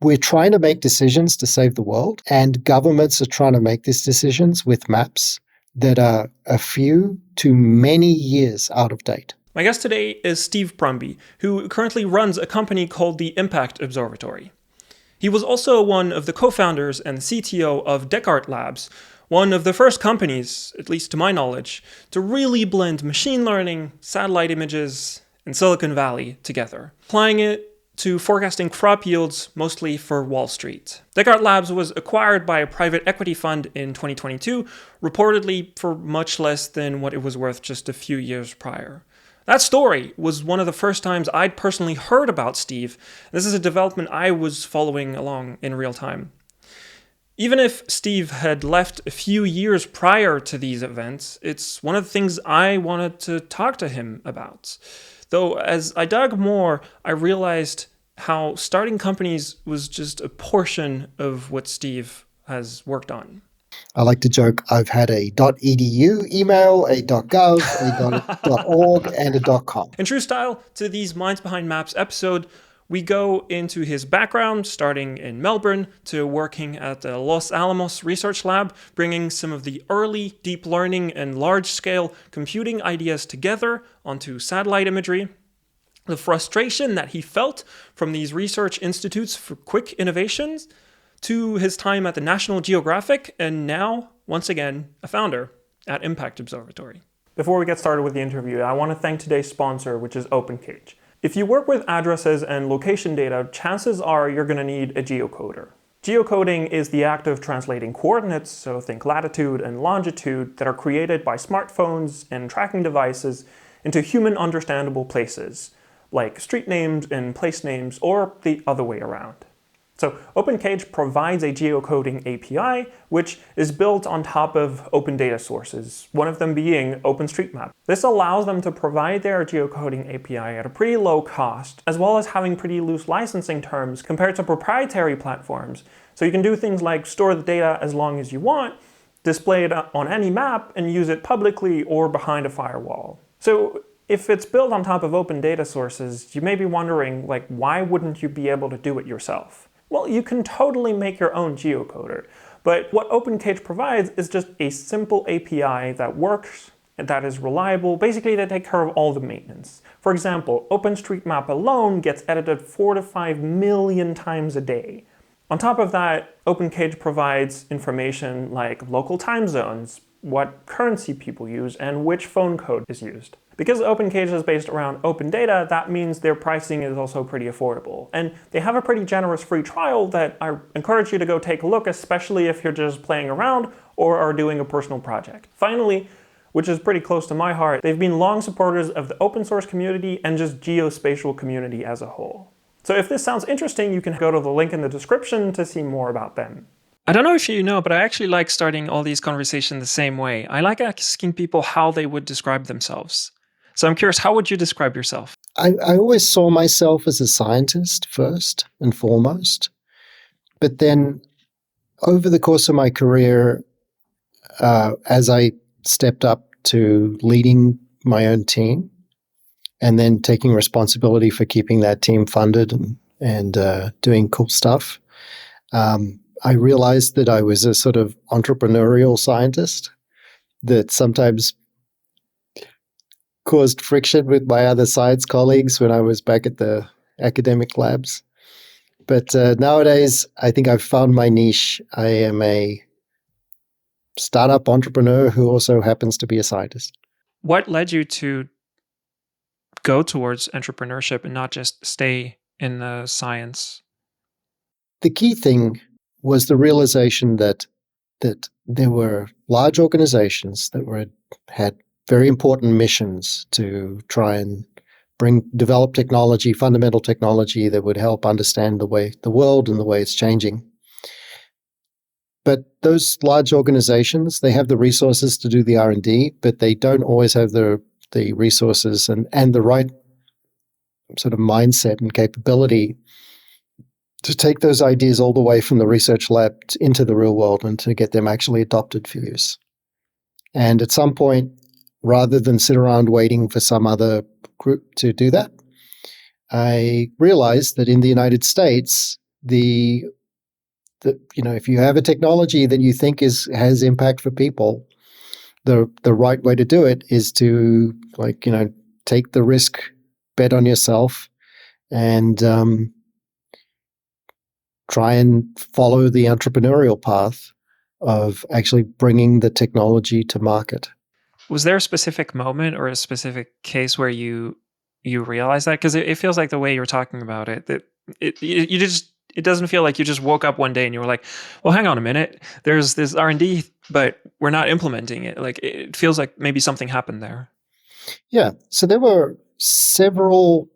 we're trying to make decisions to save the world, and governments are trying to make these decisions with maps that are a few to many years out of date. My guest today is Steve Brumby, who currently runs a company called the Impact Observatory. He was also one of the co-founders and CTO of Descartes Labs, one of the first companies, at least to my knowledge, to really blend machine learning, satellite images, and Silicon Valley together, applying it to forecasting crop yields mostly for Wall Street. Descartes Labs was acquired by a private equity fund in 2022, reportedly for much less than what it was worth just a few years prior. That story was one of the first times I'd personally heard about Steve. This is a development I was following along in real time. Even if Steve had left a few years prior to these events, it's one of the things I wanted to talk to him about. Though as I dug more, I realized how starting companies was just a portion of what Steve has worked on. I like to joke I've had a .edu email, a .gov, a .org, and a .com. In true style to these Minds Behind Maps episode, we go into his background, starting in Melbourne to working at the Los Alamos Research Lab, bringing some of the early deep learning and large-scale computing ideas together onto satellite imagery, the frustration that he felt from these research institutes for quick innovations, to his time at the National Geographic, and now, once again, a founder at Impact Observatory. Before we get started with the interview, I want to thank today's sponsor, which is OpenCage. If you work with addresses and location data, chances are you're going to need a geocoder. Geocoding is the act of translating coordinates, so think latitude and longitude, that are created by smartphones and tracking devices into human understandable places, like street names and place names, or the other way around. So OpenCage provides a geocoding API, which is built on top of open data sources, one of them being OpenStreetMap. This allows them to provide their geocoding API at a pretty low cost, as well as having pretty loose licensing terms compared to proprietary platforms. So you can do things like store the data as long as you want, display it on any map, and use it publicly or behind a firewall. So if it's built on top of open data sources, you may be wondering, why wouldn't you be able to do it yourself? Well, you can totally make your own geocoder, but what OpenCage provides is just a simple API that works and that is reliable. Basically, they take care of all the maintenance. For example, OpenStreetMap alone gets edited 4 to 5 million times a day. On top of that, OpenCage provides information like local time zones, what currency people use, and which phone code is used. Because OpenCage is based around open data, that means their pricing is also pretty affordable. And they have a pretty generous free trial that I encourage you to go take a look, especially if you're just playing around or are doing a personal project. Finally, which is pretty close to my heart, they've been long supporters of the open source community and just geospatial community as a whole. So if this sounds interesting, you can go to the link in the description to see more about them. I don't know if you know, but I actually like starting all these conversations the same way. I like asking people how they would describe themselves. So I'm curious, how would you describe yourself? I always saw myself as a scientist first and foremost. But then over the course of my career, as I stepped up to leading my own team and then taking responsibility for keeping that team funded and doing cool stuff, I realized that I was a sort of entrepreneurial scientist that sometimes caused friction with my other science colleagues when I was back at the academic labs. But nowadays, I think I've found my niche. I am a startup entrepreneur who also happens to be a scientist. What led you to go towards entrepreneurship and not just stay in the science? The key thing was the realization that there were large organizations that had very important missions to try and develop technology, fundamental technology that would help understand the world and the way it's changing. But those large organizations, they have the resources to do the R&D, but they don't always have the resources and the right sort of mindset and capability to take those ideas all the way from the research lab into the real world and to get them actually adopted for use. And at some point, rather than sit around waiting for some other group to do that, I realized that in the United States, the if you have a technology that you think has impact for people, the right way to do it is to take the risk, bet on yourself, and try and follow the entrepreneurial path of actually bringing the technology to market. Was there a specific moment or a specific case where you realized that? Because it feels like the way you're talking about it, that it doesn't feel like you just woke up one day and you were like, well, hang on a minute, there's this R&D, but we're not implementing it. Like, it feels like maybe something happened there. Yeah. So there were several,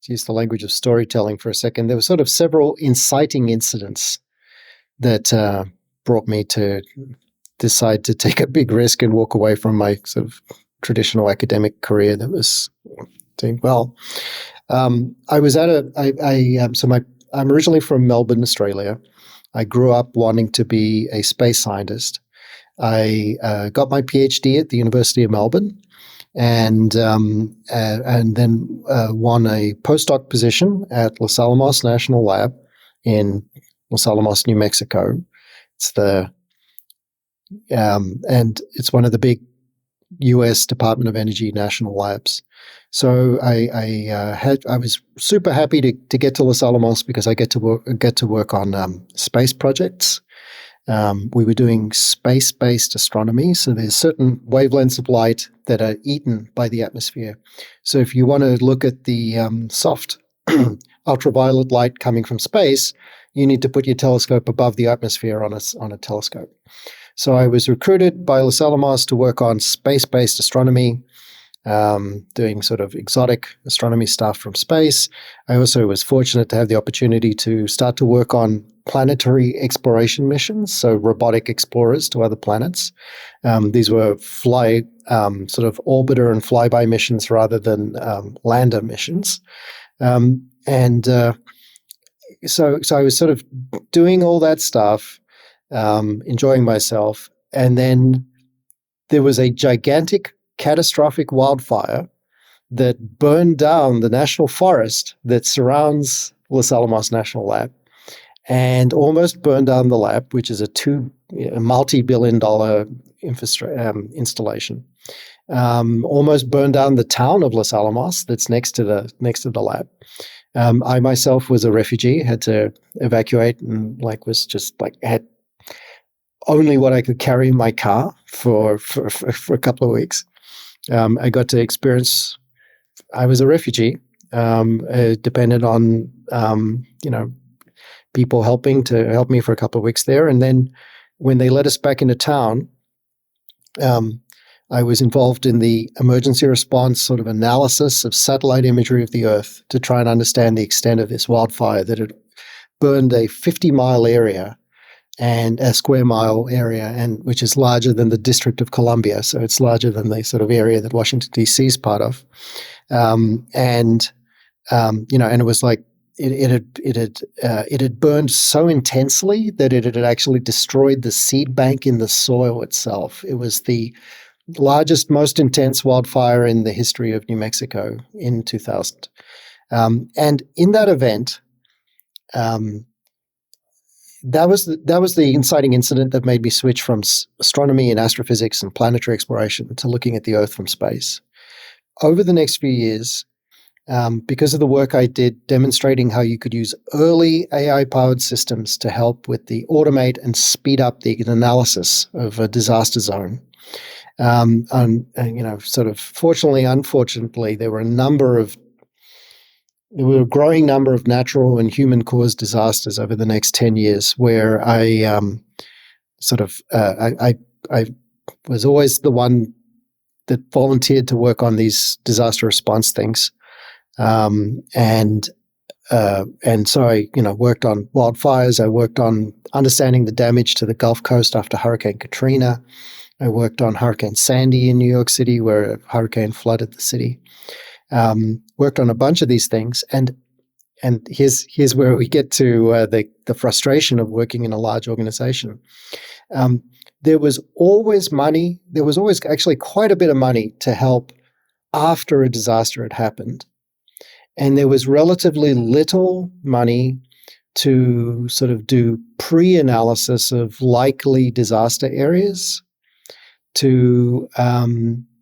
to use the language of storytelling for a second, there were sort of several inciting incidents that brought me to decide to take a big risk and walk away from my sort of traditional academic career that was doing well. I was at I'm originally from Melbourne, Australia. I grew up wanting to be a space scientist. I got my PhD at the University of Melbourne, and then won a postdoc position at Los Alamos National Lab in Los Alamos, New Mexico. It's and it's one of the big U.S. Department of Energy national labs. So I was super happy to get to Los Alamos because I get to work on space projects. We were doing space-based astronomy, so there's certain wavelengths of light that are eaten by the atmosphere. So if you want to look at the soft ultraviolet light coming from space, you need to put your telescope above the atmosphere on a telescope. So I was recruited by Los Alamos to work on space-based astronomy, doing sort of exotic astronomy stuff from space. I also was fortunate to have the opportunity to start to work on planetary exploration missions, so robotic explorers to other planets. These were sort of orbiter and flyby missions rather than lander missions. So I was sort of doing all that stuff, enjoying myself, and then there was a gigantic catastrophic wildfire that burned down the national forest that surrounds Los Alamos National Lab and almost burned down the lab, which is a multi-billion-dollar installation. Almost burned down the town of Los Alamos that's next to the lab. I myself was a refugee, had to evacuate, and had only what I could carry in my car for a couple of weeks. I got to experience. I was a refugee, dependent on people help me for a couple of weeks there, and then when they let us back into town, I was involved in the emergency response sort of analysis of satellite imagery of the Earth to try and understand the extent of this wildfire that had burned a 50-mile area and a square mile area, and which is larger than the District of Columbia. So it's larger than the sort of area that Washington, D.C. is part of. And it was like it had burned so intensely that it had actually destroyed the seed bank in the soil itself. It was the largest, most intense wildfire in the history of New Mexico in 2000. And in that event, that was the inciting incident that made me switch from astronomy and astrophysics and planetary exploration to looking at the Earth from space. Over the next few years, because of the work I did demonstrating how you could use early AI-powered systems to help with the automate and speed up the analysis of a disaster zone. Sort of fortunately, unfortunately, there were a growing number of natural and human-caused disasters over the next 10 years where I was always the one that volunteered to work on these disaster response things. And so I, worked on wildfires. I worked on understanding the damage to the Gulf Coast after Hurricane Katrina. I worked on Hurricane Sandy in New York City, where a hurricane flooded the city. Worked on a bunch of these things, and here's where we get to the frustration of working in a large organization. There was always money. There was always actually quite a bit of money to help after a disaster had happened. And there was relatively little money to sort of do pre-analysis of likely disaster areas to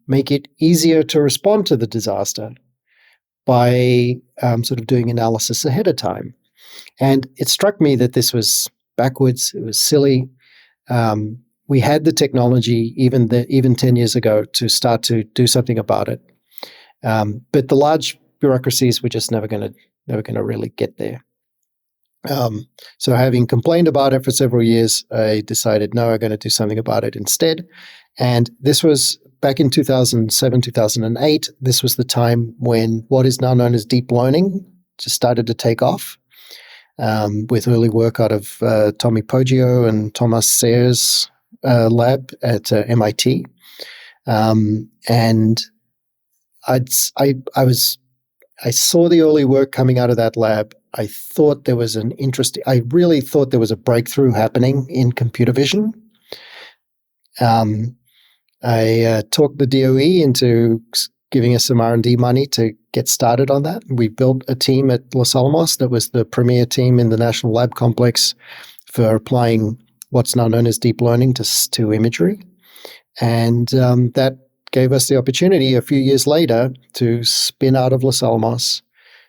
make it easier to respond to the disaster by sort of doing analysis ahead of time. And it struck me that this was backwards. It was silly. We had the technology even 10 years ago to start to do something about it. But the large bureaucracies were just never going to really get there. So having complained about it for several years, I decided, no, I'm going to do something about it instead. And this was back in 2007, 2008. This was the time when what is now known as deep learning just started to take off, with early work out of Tommy Poggio and Thomas Sayre's lab at MIT. And I saw the early work coming out of that lab. I thought there was I really thought there was a breakthrough happening in computer vision. I talked the DOE into giving us some R&D money to get started on that. We built a team at Los Alamos that was the premier team in the National Lab Complex for applying what's now known as deep learning to imagery. And that gave us the opportunity a few years later to spin out of Los Alamos,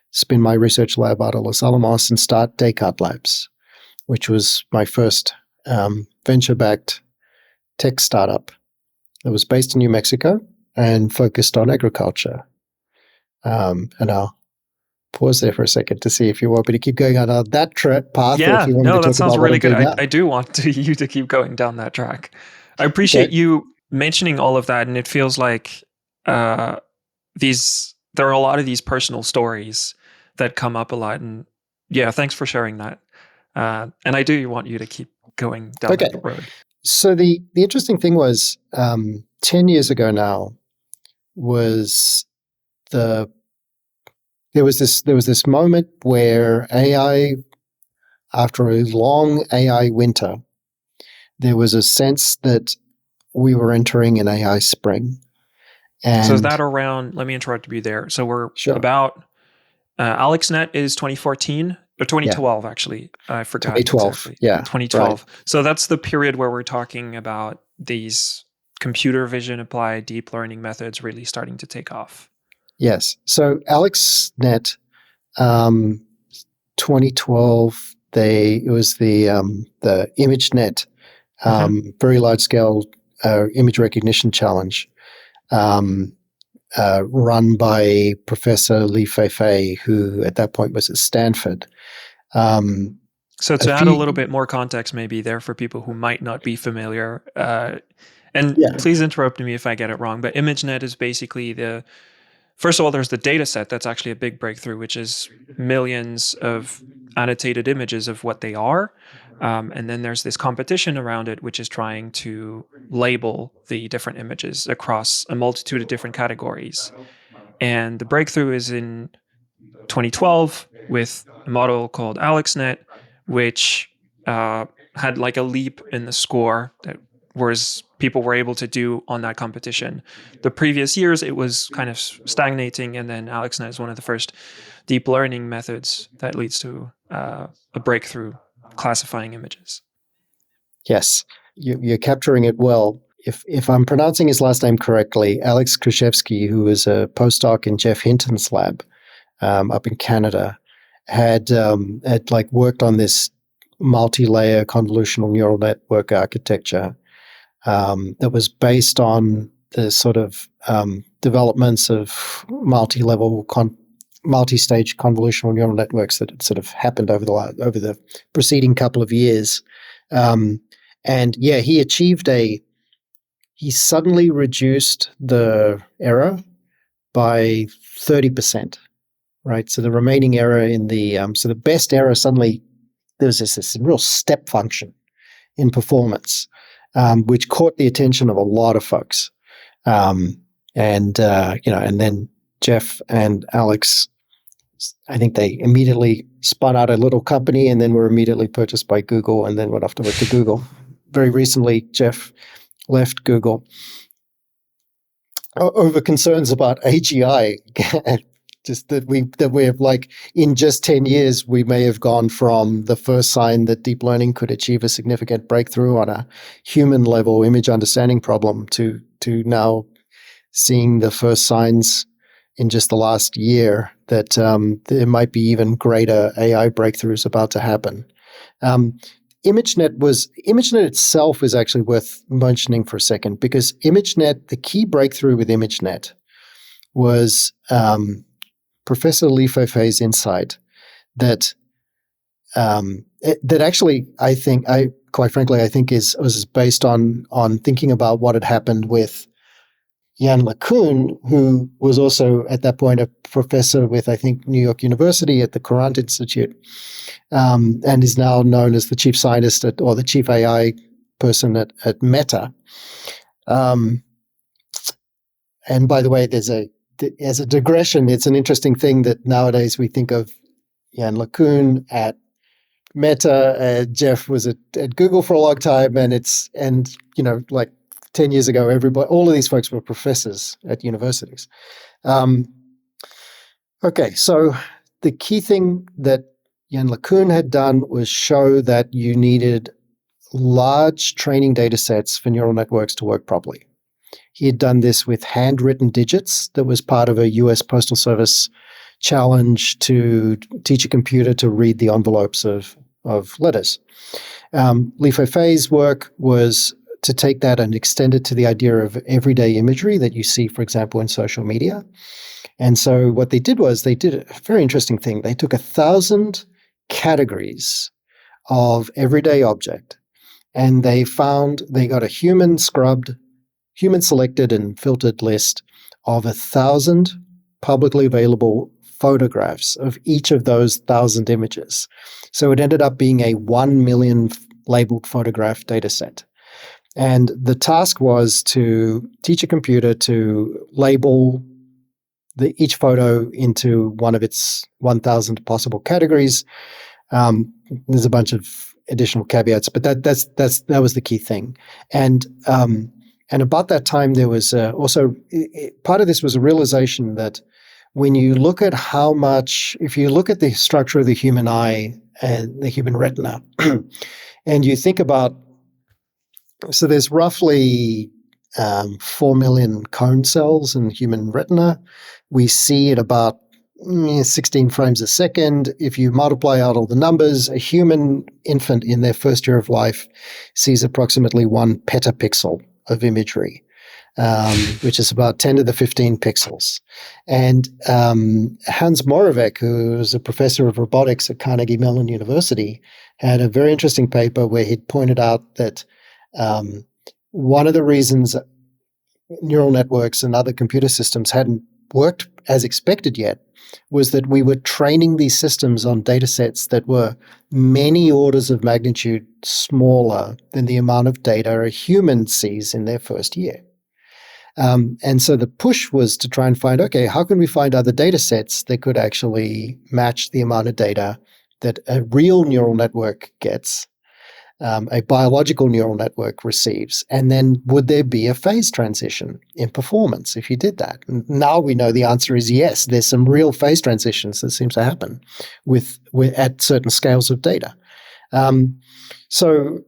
spin my research lab out of Los Alamos and start Descartes Labs, which was my first venture-backed tech startup. It was based in New Mexico and focused on agriculture. And I'll pause there for a second to see if you want me to keep going on that path. Yeah, or if you want me to that talk sounds about really good. now. I do want you to keep going down that track. I appreciate you mentioning all of that, and it feels like there are a lot of these personal stories that come up a lot. And yeah, thanks for sharing that. And I do want you to keep going down that road. So the interesting thing was 10 years ago now was there was this moment where AI, after a long AI winter, there was a sense that we were entering an AI spring. And so is that around, let me interrupt you there. So we're about, AlexNet is 2014 or 2012, actually. I forgot 2012, exactly. yeah. 2012. Right. So that's the period where we're talking about these computer vision applied deep learning methods really starting to take off. Yes. So AlexNet, 2012, it was the ImageNet, very large scale image recognition challenge, run by Professor Li Feifei, who at that point was at Stanford. So to add a little bit more context maybe there for people who might not be familiar, please interrupt me if I get it wrong, but ImageNet is basically first of all, there's the Dataset. That's actually a big breakthrough, which is millions of annotated images of what they are. And then there's this competition around it, which is trying to label the different images across a multitude of different categories. And the breakthrough is in 2012 with a model called AlexNet, which had like a leap in the score that whereas people were able to do on that competition. The previous years, it was kind of stagnating, and then AlexNet is one of the first deep learning methods that leads to a breakthrough classifying images. Yes, you're capturing it well. If I'm pronouncing his last name correctly, Alex Krzyzewski, who was a postdoc in Jeff Hinton's lab up in Canada, had worked on this multi-layer convolutional neural network architecture that was based on the sort of developments of multi-level, multi-stage convolutional neural networks that had sort of happened over the preceding couple of years. He suddenly reduced the error by 30%, right? So the remaining error in so the best error suddenly, there was this real step function in performance, which caught the attention of a lot of folks. And then Jeff and Alex, I think they immediately spun out a little company and then were immediately purchased by Google and then went off to work to Google. Very recently, Jeff left Google over concerns about AGI. Just that we have, like, in just 10 years, we may have gone from the first sign that deep learning could achieve a significant breakthrough on a human level image understanding problem to now seeing the first signs in just the last year that there might be even greater AI breakthroughs about to happen. ImageNet itself is actually worth mentioning for a second, because ImageNet, the key breakthrough with ImageNet was Professor Li Feifei's insight that that actually, I think, quite frankly, I think was based on thinking about what had happened with Yann LeCun, who was also at that point a professor with, I think, New York University at the Courant Institute, and is now known as the chief scientist or the chief AI person at Meta. And by the way, as a digression, it's an interesting thing that nowadays we think of Yann LeCun at Meta. Jeff was at Google for a long time, and like 10 years ago, all of these folks were professors at universities. Okay, so the key thing that Yann LeCun had done was show that you needed large training data sets for neural networks to work properly. He had done this with handwritten digits that was part of a US Postal Service challenge to teach a computer to read the envelopes of letters. Li Feifei's work was to take that and extend it to the idea of everyday imagery that you see, for example, in social media. And so what they did was they did a very interesting thing. They took 1,000 categories of everyday object, and they got a human selected and filtered list of 1,000 publicly available photographs of each of those 1,000 images. So it ended up being a 1 million labeled photograph data set. And the task was to teach a computer to label each photo into one of its 1,000 possible categories. There's a bunch of additional caveats, but that was the key thing. And about that time, there was also part of this was a realization that when you look at if you look at the structure of the human eye and the human retina, and you think about, so there's roughly 4 million cone cells in human retina. We see at about 16 frames a second. If you multiply out all the numbers, a human infant in their first year of life sees approximately 1 petapixel of imagery, which is about 10 to the 15 pixels. And Hans Moravec, who was a professor of robotics at Carnegie Mellon University, had a very interesting paper where he pointed out that one of the reasons neural networks and other computer systems hadn't worked as expected yet was that we were training these systems on data sets that were many orders of magnitude smaller than the amount of data a human sees in their first year. And so the push was to try and find, okay, how can we find other data sets that could actually match the amount of data that a real neural network gets, a biological neural network receives, and then would there be a phase transition in performance if you did that? And now we know the answer is yes. There's some real phase transitions that seems to happen with at certain scales of data. So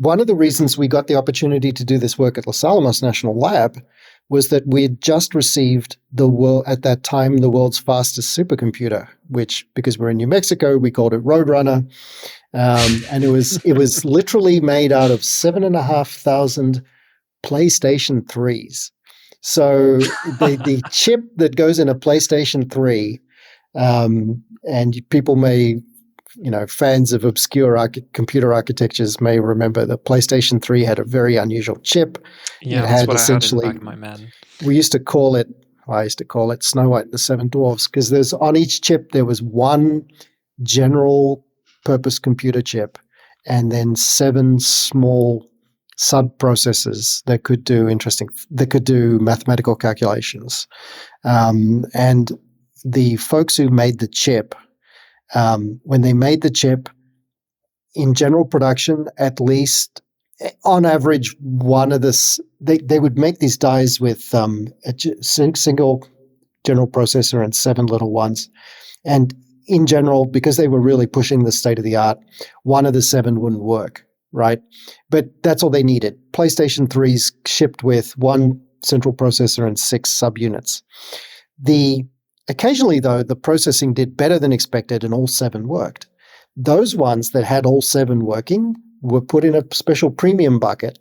one of the reasons we got the opportunity to do this work at Los Alamos National Lab was that we had just received at that time the world's fastest supercomputer, which, because we're in New Mexico, we called it Roadrunner. And it was literally made out of 7,500 PlayStation 3s. So the chip that goes in a PlayStation 3, and people may, fans of obscure computer architectures may remember the PlayStation 3 had a very unusual chip. Yeah, that's what I had in the back of my man. I used to call it Snow White and the Seven Dwarfs, because on each chip there was one general purpose computer chip and then 7 small sub-processors that could do mathematical calculations. And the folks who made the chip, when they made the chip in general production, at least on average, they would make these dies with a single general processor and 7 little ones. And in general, because they were really pushing the state of the art, one of the 7 wouldn't work, right? But that's all they needed. PlayStation 3s shipped with 1 central processor and 6 subunits. Occasionally, though, the processing did better than expected and all 7 worked. Those ones that had all 7 working were put in a special premium bucket,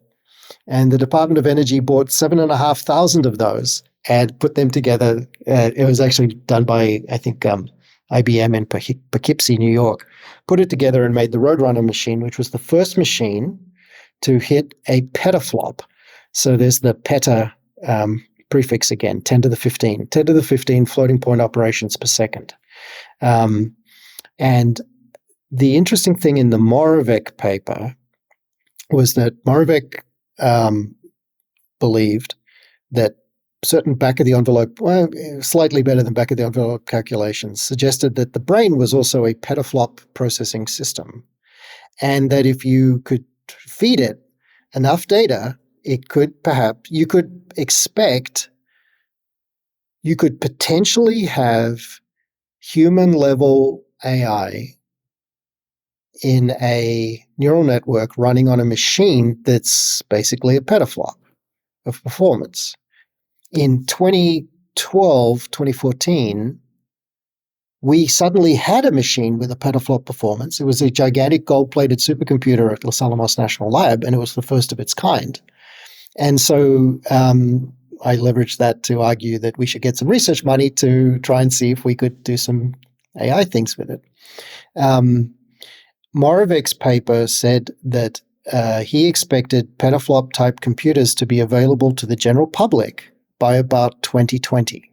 and the Department of Energy bought 7,500 of those and put them together. It was actually done by, I think, IBM in Poughkeepsie, New York, put it together and made the Roadrunner machine, which was the first machine to hit a petaflop. So there's the peta prefix again, 10 to the 15, 10 to the 15 floating point operations per second. And the interesting thing in the Moravec paper was that Moravec believed that certain back-of-the-envelope, well, slightly better than back-of-the-envelope calculations, suggested that the brain was also a petaflop processing system, and that if you could feed it enough data, it could you could potentially have human-level AI in a neural network running on a machine that's basically a petaflop of performance. In 2014, we suddenly had a machine with a petaflop performance. It was a gigantic gold-plated supercomputer at Los Alamos National Lab, and it was the first of its kind. And so I leveraged that to argue that we should get some research money to try and see if we could do some AI things with it. Moravec's paper said that he expected petaflop-type computers to be available to the general public by about 2020.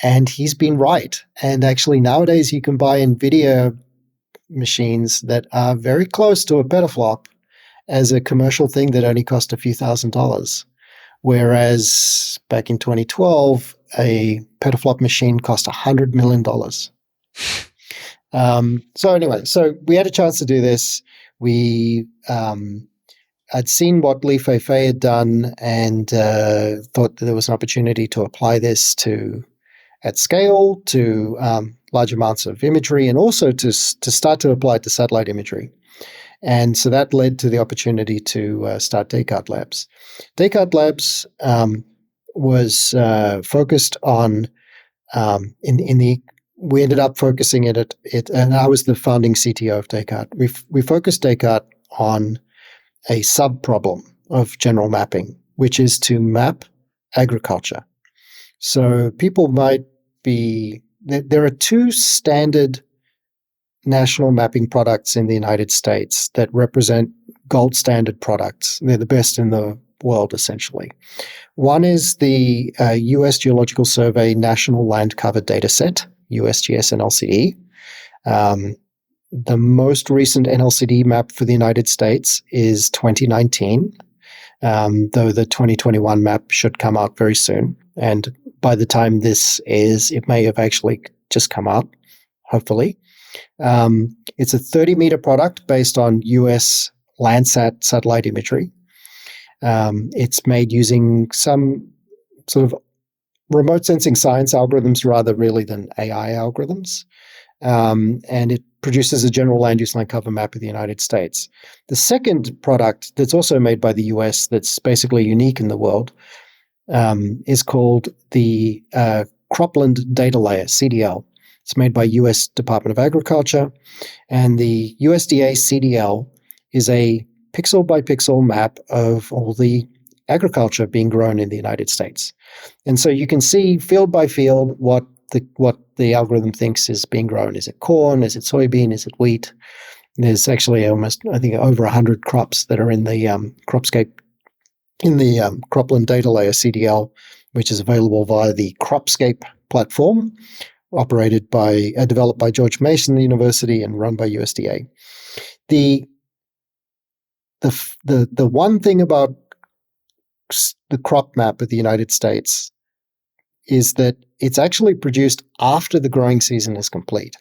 And he's been right. And actually, nowadays, you can buy NVIDIA machines that are very close to a petaflop as a commercial thing that only cost a few $1,000s. Whereas back in 2012, a petaflop machine cost $100 million. So anyway, so we had a chance to do this. I'd seen what Li Feifei had done and thought that there was an opportunity to apply this at scale to large amounts of imagery, and also to start to apply it to satellite imagery. And so that led to the opportunity to start Descartes Labs. Descartes Labs was focused on we ended up focusing it, and I was the founding CTO of Descartes. We focused Descartes on a sub-problem of general mapping, which is to map agriculture. So people might be – there are 2 standard national mapping products in the United States that represent gold standard products. They're the best in the world, essentially. One is the U.S. Geological Survey National Land Cover Dataset, USGS NLCD. The most recent NLCD map for the United States is 2019, though the 2021 map should come out very soon. And by the time this airs, it may have actually just come out, hopefully. It's a 30-meter product based on US Landsat satellite imagery. It's made using some sort of remote sensing science algorithms rather really than AI algorithms. And it produces a general land use line cover map of the United States. The second product that's also made by the US that's basically unique in the world is called the Cropland Data Layer, CDL. It's made by US Department of Agriculture, and the USDA CDL is a pixel-by-pixel map of all the agriculture being grown in the United States. And so you can see field by field what the algorithm thinks is being grown. Is it corn? Is it soybean? Is it wheat? There's actually almost, I think, over 100 crops that are in the Cropscape, in the Cropland Data Layer CDL, which is available via the Cropscape platform, developed by George Mason University and run by USDA. The one thing about the crop map of the United States is that it's actually produced after the growing season is complete.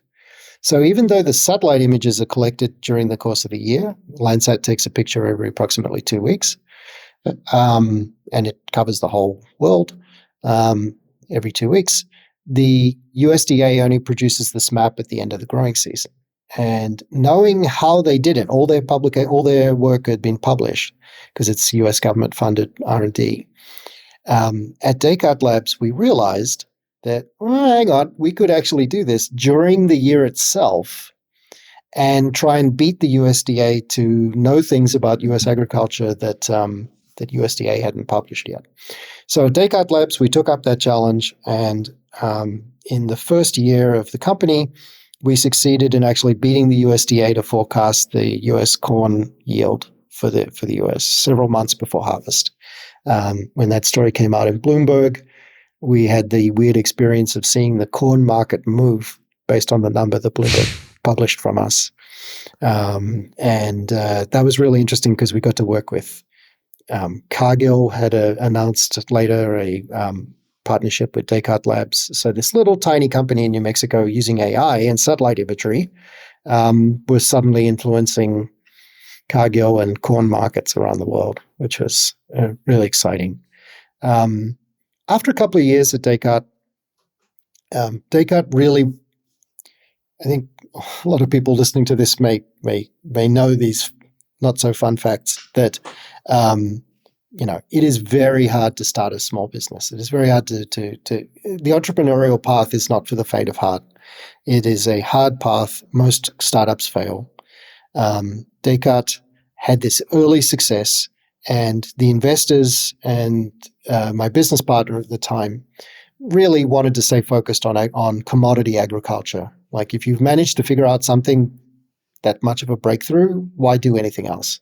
So even though the satellite images are collected during the course of a year, Landsat takes a picture every approximately 2 weeks, and it covers the whole world. every 2 weeks. The USDA only produces this map at the end of the growing season. And knowing how they did it, all their work had been published because it's US government funded R&D. At Descartes Labs, we realized that, hang on, we could actually do this during the year itself and try and beat the USDA to know things about US agriculture that USDA hadn't published yet. So at Descartes Labs, we took up that challenge, and in the first year of the company, we succeeded in actually beating the USDA to forecast the US corn yield for the US several months before harvest. When that story came out in Bloomberg, we had the weird experience of seeing the corn market move based on the number that Bloomberg published from us. And that was really interesting because we got to work with Cargill had announced later a partnership with Descartes Labs. So this little tiny company in New Mexico using AI and satellite imagery was suddenly influencing Cargill and corn markets around the world, which was really exciting. After a couple of years at Descartes, Descartes really, I think a lot of people listening to this may know these not so fun facts that it is very hard to start a small business. It is very hard to the entrepreneurial path is not for the faint of heart. It is a hard path. Most startups fail. Descartes had this early success, and the investors and my business partner at the time really wanted to stay focused on commodity agriculture. Like, if you've managed to figure out something that much of a breakthrough, why do anything else?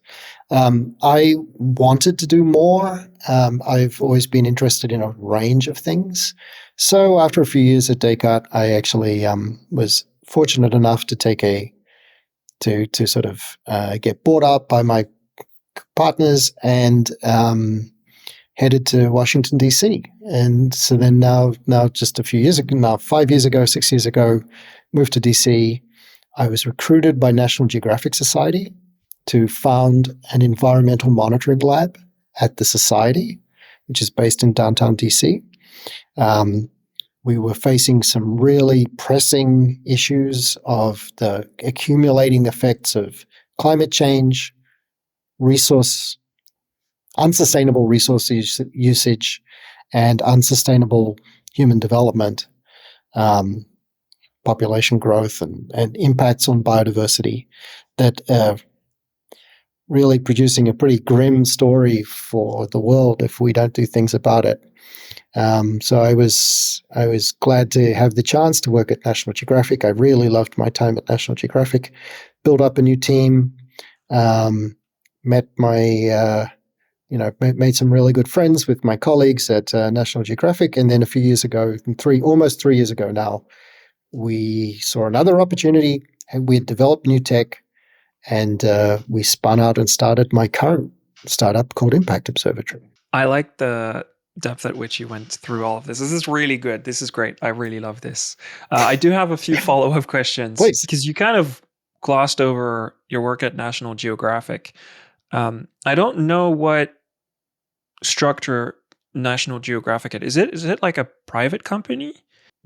I wanted to do more. I've always been interested in a range of things. So after a few years at Descartes, I actually was fortunate enough to get bought up by my partners and headed to Washington, D.C. And so then now just a few years ago, 5 years ago, 6 years ago, moved to D.C. I was recruited by National Geographic Society to found an environmental monitoring lab at the Society, which is based in downtown DC. We were facing some really pressing issues of the accumulating effects of climate change, unsustainable resource usage, and unsustainable human development, population growth, and impacts on biodiversity that really producing a pretty grim story for the world if we don't do things about it. So I was glad to have the chance to work at National Geographic. I really loved my time at National Geographic. Built up a new team, made some really good friends with my colleagues at National Geographic, and then a few years ago, almost 3 years ago now, we saw another opportunity, and we had developed new tech, and we spun out and started my current startup called Impact Observatory. I like the depth at which you went through all of this. This is really good. This is great. I really love this. I do have a few follow-up questions. Please. Because you kind of glossed over your work at National Geographic. I don't know what structure National Geographic is. Is it like a private company?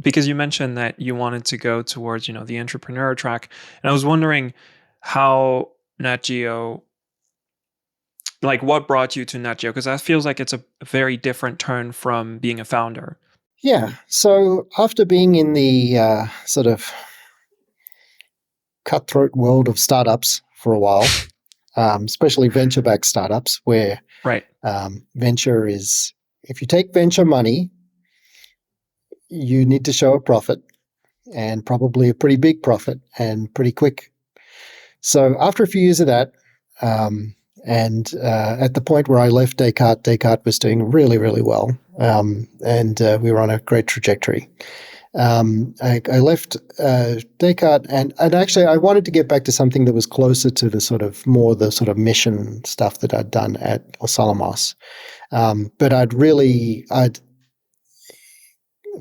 Because you mentioned that you wanted to go towards, the entrepreneur track. And I was wondering how Nat Geo, like what brought you to Nat Geo? Because that feels like it's a very different turn from being a founder. Yeah. So after being in the sort of cutthroat world of startups for a while, especially venture-backed startups, where right. Venture is, if you take venture money, you need to show a profit, and probably a pretty big profit, and pretty quick. So after a few years of that, and at the point where I left Descartes was doing really, really well, and we were on a great trajectory. I left Descartes, and actually I wanted to get back to something that was closer to the sort of mission stuff that I'd done at Los Alamos. But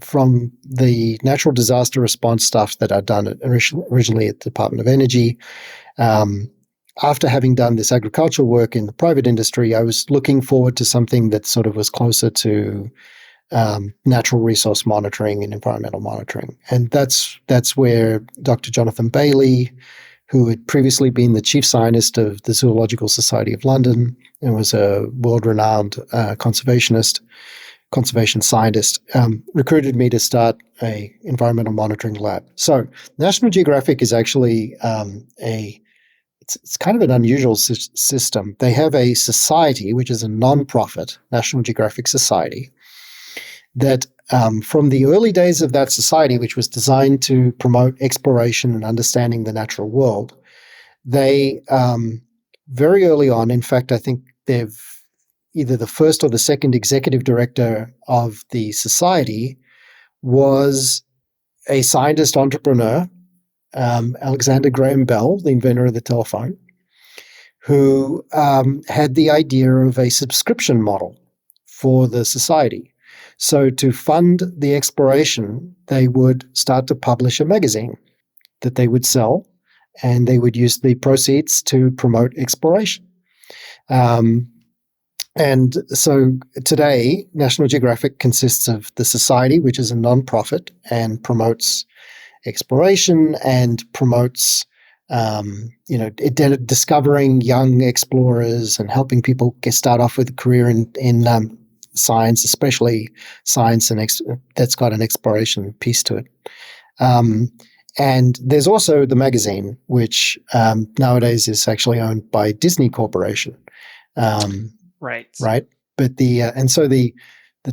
from the natural disaster response stuff that I'd done originally at the Department of Energy, after having done this agricultural work in the private industry, I was looking forward to something that sort of was closer to natural resource monitoring and environmental monitoring. And that's where Dr. Jonathan Bailey, who had previously been the chief scientist of the Zoological Society of London and was a world-renowned conservation scientist, recruited me to start a environmental monitoring lab. So National Geographic is actually it's kind of an unusual system. They have a society, which is a non-profit, National Geographic Society, that from the early days of that society, which was designed to promote exploration and understanding the natural world, they very early on, in fact, I think they've either the first or the second executive director of the society was a scientist entrepreneur, Alexander Graham Bell, the inventor of the telephone, who had the idea of a subscription model for the society. So to fund the exploration, they would start to publish a magazine that they would sell, and they would use the proceeds to promote exploration. And so today, National Geographic consists of the society, which is a non-profit and promotes exploration and promotes, discovering young explorers and helping people start off with a career in science, especially science that's got an exploration piece to it. And there's also the magazine, which nowadays is actually owned by Disney Corporation. Right. But the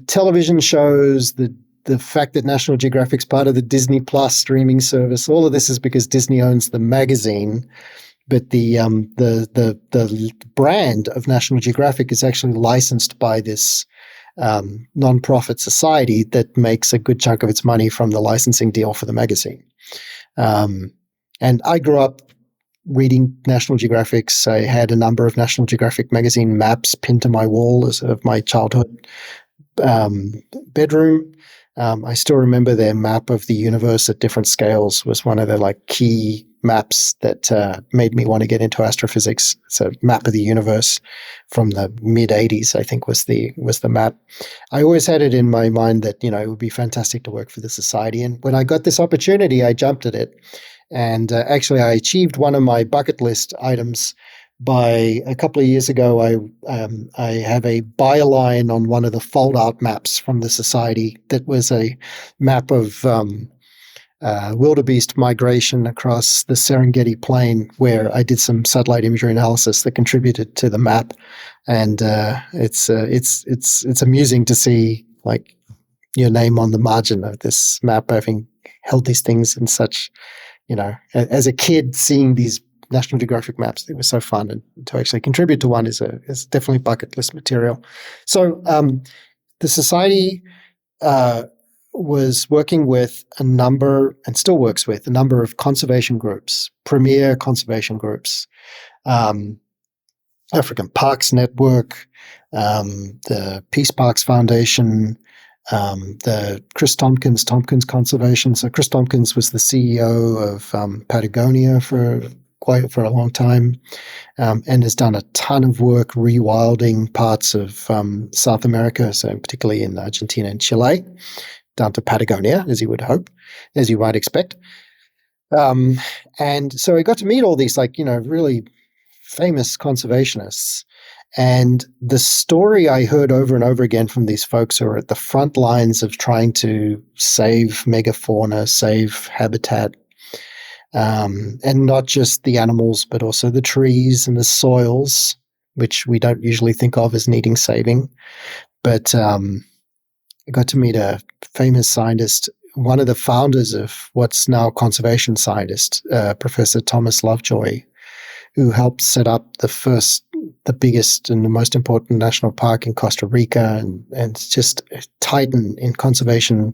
television shows, the fact that National Geographic's part of the Disney Plus streaming service, all of this is because Disney owns the magazine. But the brand of National Geographic is actually licensed by this non-profit society that makes a good chunk of its money from the licensing deal for the magazine. And I grew up reading National Geographics. I had a number of National Geographic magazine maps pinned to my wall as of my childhood bedroom. I still remember their map of the universe at different scales was one of the key maps that made me want to get into astrophysics. It's a map of the universe from the mid 80s, I think was the map. I always had it in my mind that, it would be fantastic to work for the society. And when I got this opportunity, I jumped at it. And actually, I achieved one of my bucket list items by a couple of years ago. I have a byline on one of the fold-out maps from the society that was a map of wildebeest migration across the Serengeti Plain, where I did some satellite imagery analysis that contributed to the map. And it's amusing to see your name on the margin of this map, having held these things in such. As a kid, seeing these National Geographic maps, it was so fun, and to actually contribute to one is definitely bucket list material. So the society was working with a number, and still works with a number of conservation groups, premier conservation groups, African Parks Network, the Peace Parks Foundation, the Chris Tompkins Conservation. So Chris Tompkins was the CEO of Patagonia for a long time, and has done a ton of work rewilding parts of South America, so particularly in Argentina and Chile, down to Patagonia, as you might expect. And so I got to meet all these really famous conservationists. And the story I heard over and over again from these folks who are at the front lines of trying to save megafauna, save habitat, and not just the animals, but also the trees and the soils, which we don't usually think of as needing saving. But I got to meet a famous scientist, one of the founders of what's now conservation scientist, Professor Thomas Lovejoy, who helped set up the biggest and the most important national park in Costa Rica, and just a titan in conservation,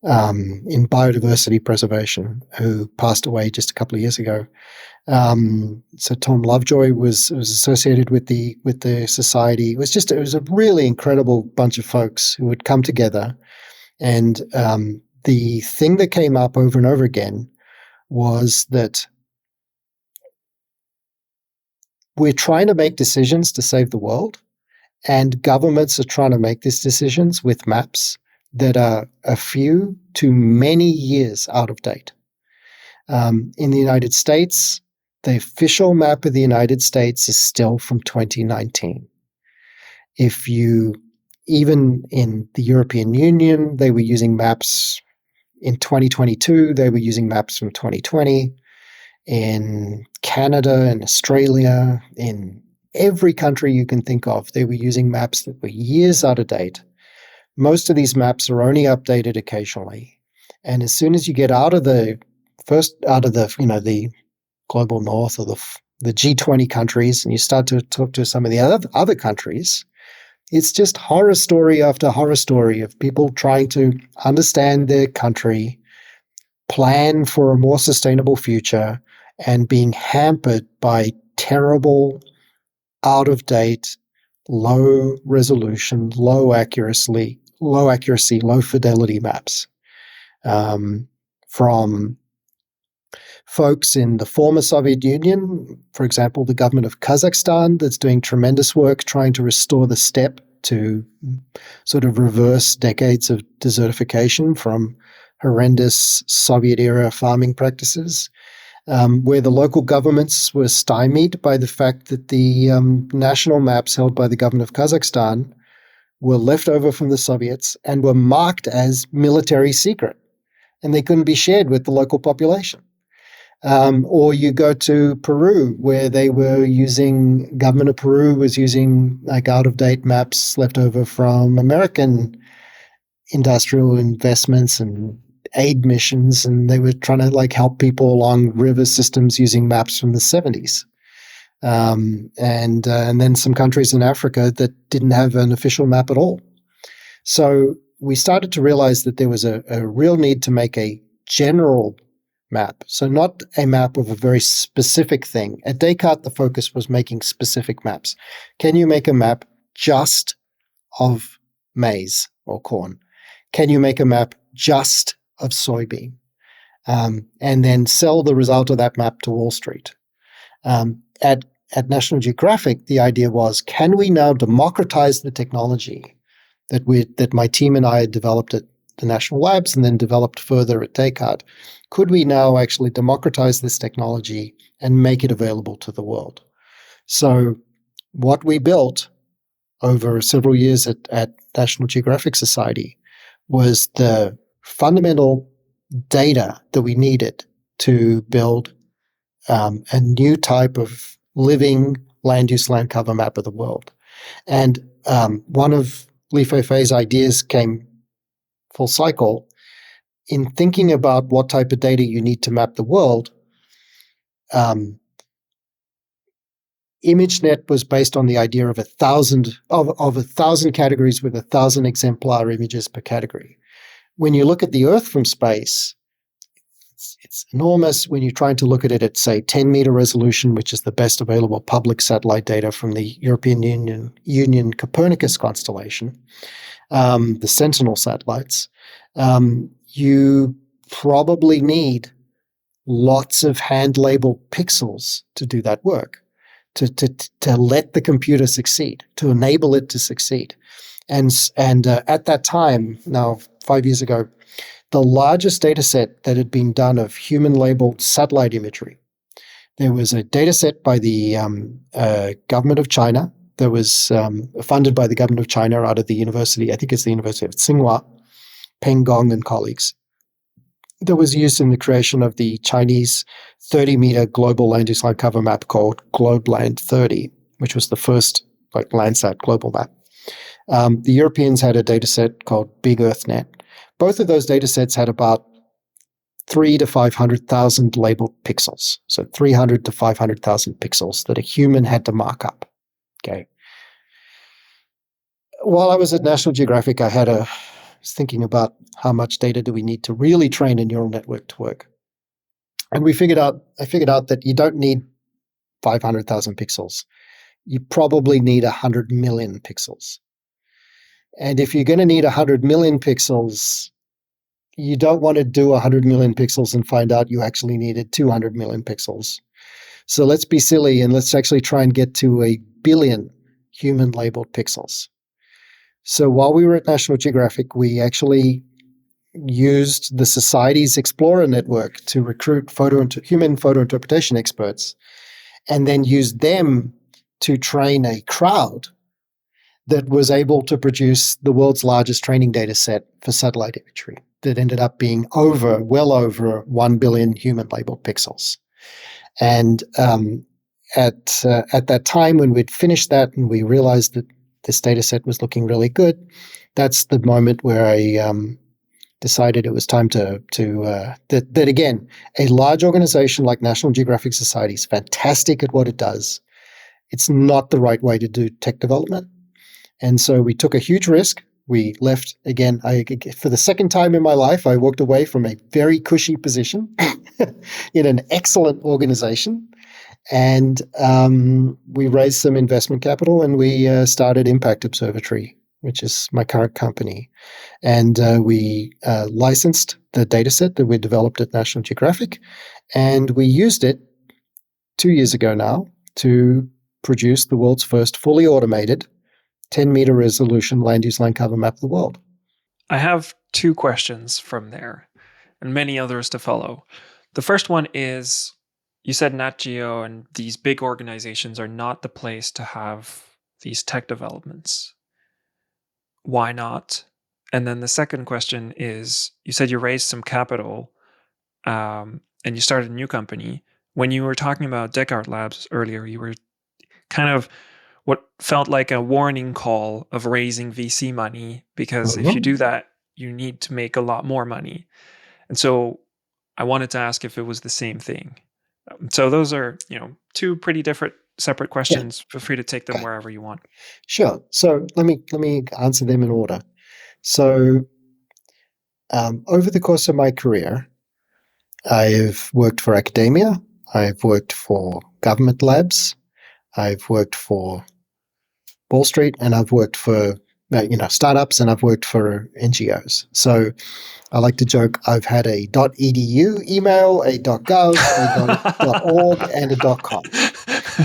in biodiversity preservation, who passed away just a couple of years ago. So Tom Lovejoy was associated with the society. It was a really incredible bunch of folks who would come together, and the thing that came up over and over again was that we're trying to make decisions to save the world, And governments are trying to make these decisions with maps that are a few to many years out of date. In the United States, the official map of the United States is still from 2019. Even in the European Union, they were using maps in 2022, they were using maps from 2020. In Canada and Australia, in every country you can think of, they were using maps that were years out of date. Most of these maps are only updated occasionally. And as soon as you get out of the global north or the G20 countries, and you start to talk to some of the other countries, it's just horror story after horror story of people trying to understand their country, plan for a more sustainable future, and being hampered by terrible, out-of-date, low resolution, low accuracy, low fidelity maps from folks in the former Soviet Union, for example, the government of Kazakhstan, that's doing tremendous work trying to restore the steppe to sort of reverse decades of desertification from horrendous Soviet-era farming practices, where the local governments were stymied by the fact that the national maps held by the government of Kazakhstan were left over from the Soviets and were marked as military secret, and they couldn't be shared with the local population. Or you go to Peru, where government of Peru was using like out-of-date maps left over from American industrial investments and aid missions, and they were trying to like help people along river systems using maps from the 70s. And then some countries in Africa that didn't have an official map at all. So we started to realize that there was a real need to make a general map. So not a map of a very specific thing. At Descartes, the focus was making specific maps. Can you make a map just of maize or corn? Can you make a map just of soybean? And then sell the result of that map to Wall Street. At National Geographic, the idea was, can we now democratize the technology that my team and I had developed at the National Labs and then developed further at Descartes? Could we now actually democratize this technology and make it available to the world? So what we built over several years at National Geographic Society was the fundamental data that we needed to build a new type of living land use land cover map of the world. And one of Li Feifei's ideas came full cycle in thinking about what type of data you need to map the world. ImageNet was based on the idea of 1,000 categories with 1,000 exemplar images per category. When you look at the Earth from space, it's enormous. When you're trying to look at it at, say, 10-meter resolution, which is the best available public satellite data from the European Union Copernicus constellation, the Sentinel satellites, you probably need lots of hand-labeled pixels to do that work, to let the computer succeed, to enable it to succeed. And at that time, now 5 years ago, the largest data set that had been done of human-labeled satellite imagery, there was a data set by the government of China that was funded by the government of China out of the university, I think it's the University of Tsinghua, Peng Gong and colleagues, that was used in the creation of the Chinese 30-meter global land use land cover map called GlobeLand 30, which was the first Landsat global map. The Europeans had a data set called Big EarthNet. Both of those data sets had about 300,000 to 500,000 labeled pixels. So 300 to 500,000 pixels that a human had to mark up. Okay. While I was at National Geographic, I was thinking about how much data do we need to really train a neural network to work. And I figured out that you don't need 500,000 pixels. You probably need 100 million pixels. And if you're going to need 100 million pixels, you don't want to do 100 million pixels and find out you actually needed 200 million pixels. So let's be silly and let's actually try and get to 1 billion human-labeled pixels. So while we were at National Geographic, we actually used the Society's Explorer network to recruit human photo interpretation experts, and then used them to train a crowd that was able to produce the world's largest training data set for satellite imagery that ended up being well over 1 billion human-labeled pixels. And at that time, when we'd finished that and we realized that this data set was looking really good, that's the moment where I decided it was time that again, a large organization like National Geographic Society is fantastic at what it does. It's not the right way to do tech development. And so we took a huge risk. We left, again, for the second time in my life, I walked away from a very cushy position in an excellent organization. And we raised some investment capital, and we started Impact Observatory, which is my current company. And we licensed the dataset that we developed at National Geographic, and we used it 2 years ago now to produce the world's first fully automated 10-meter resolution land use line cover map of the world. I have 2 questions from there, and many others to follow. The first one is, you said Nat Geo and these big organizations are not the place to have these tech developments. Why not? And then the second question is, you said you raised some capital and you started a new company. When you were talking about Descartes Labs earlier, you were kind of what felt like a warning call of raising VC money, because if you do that, you need to make a lot more money. And so I wanted to ask if it was the same thing. So those are, 2 pretty different, separate questions. Yeah. Feel free to take them wherever you want. Sure. So let me answer them in order. So over the course of my career, I've worked for academia, I've worked for government labs, I've worked for Wall Street, and I've worked for startups, and I've worked for NGOs. So I like to joke I've had a .edu email, a .gov, a .org, and a .com.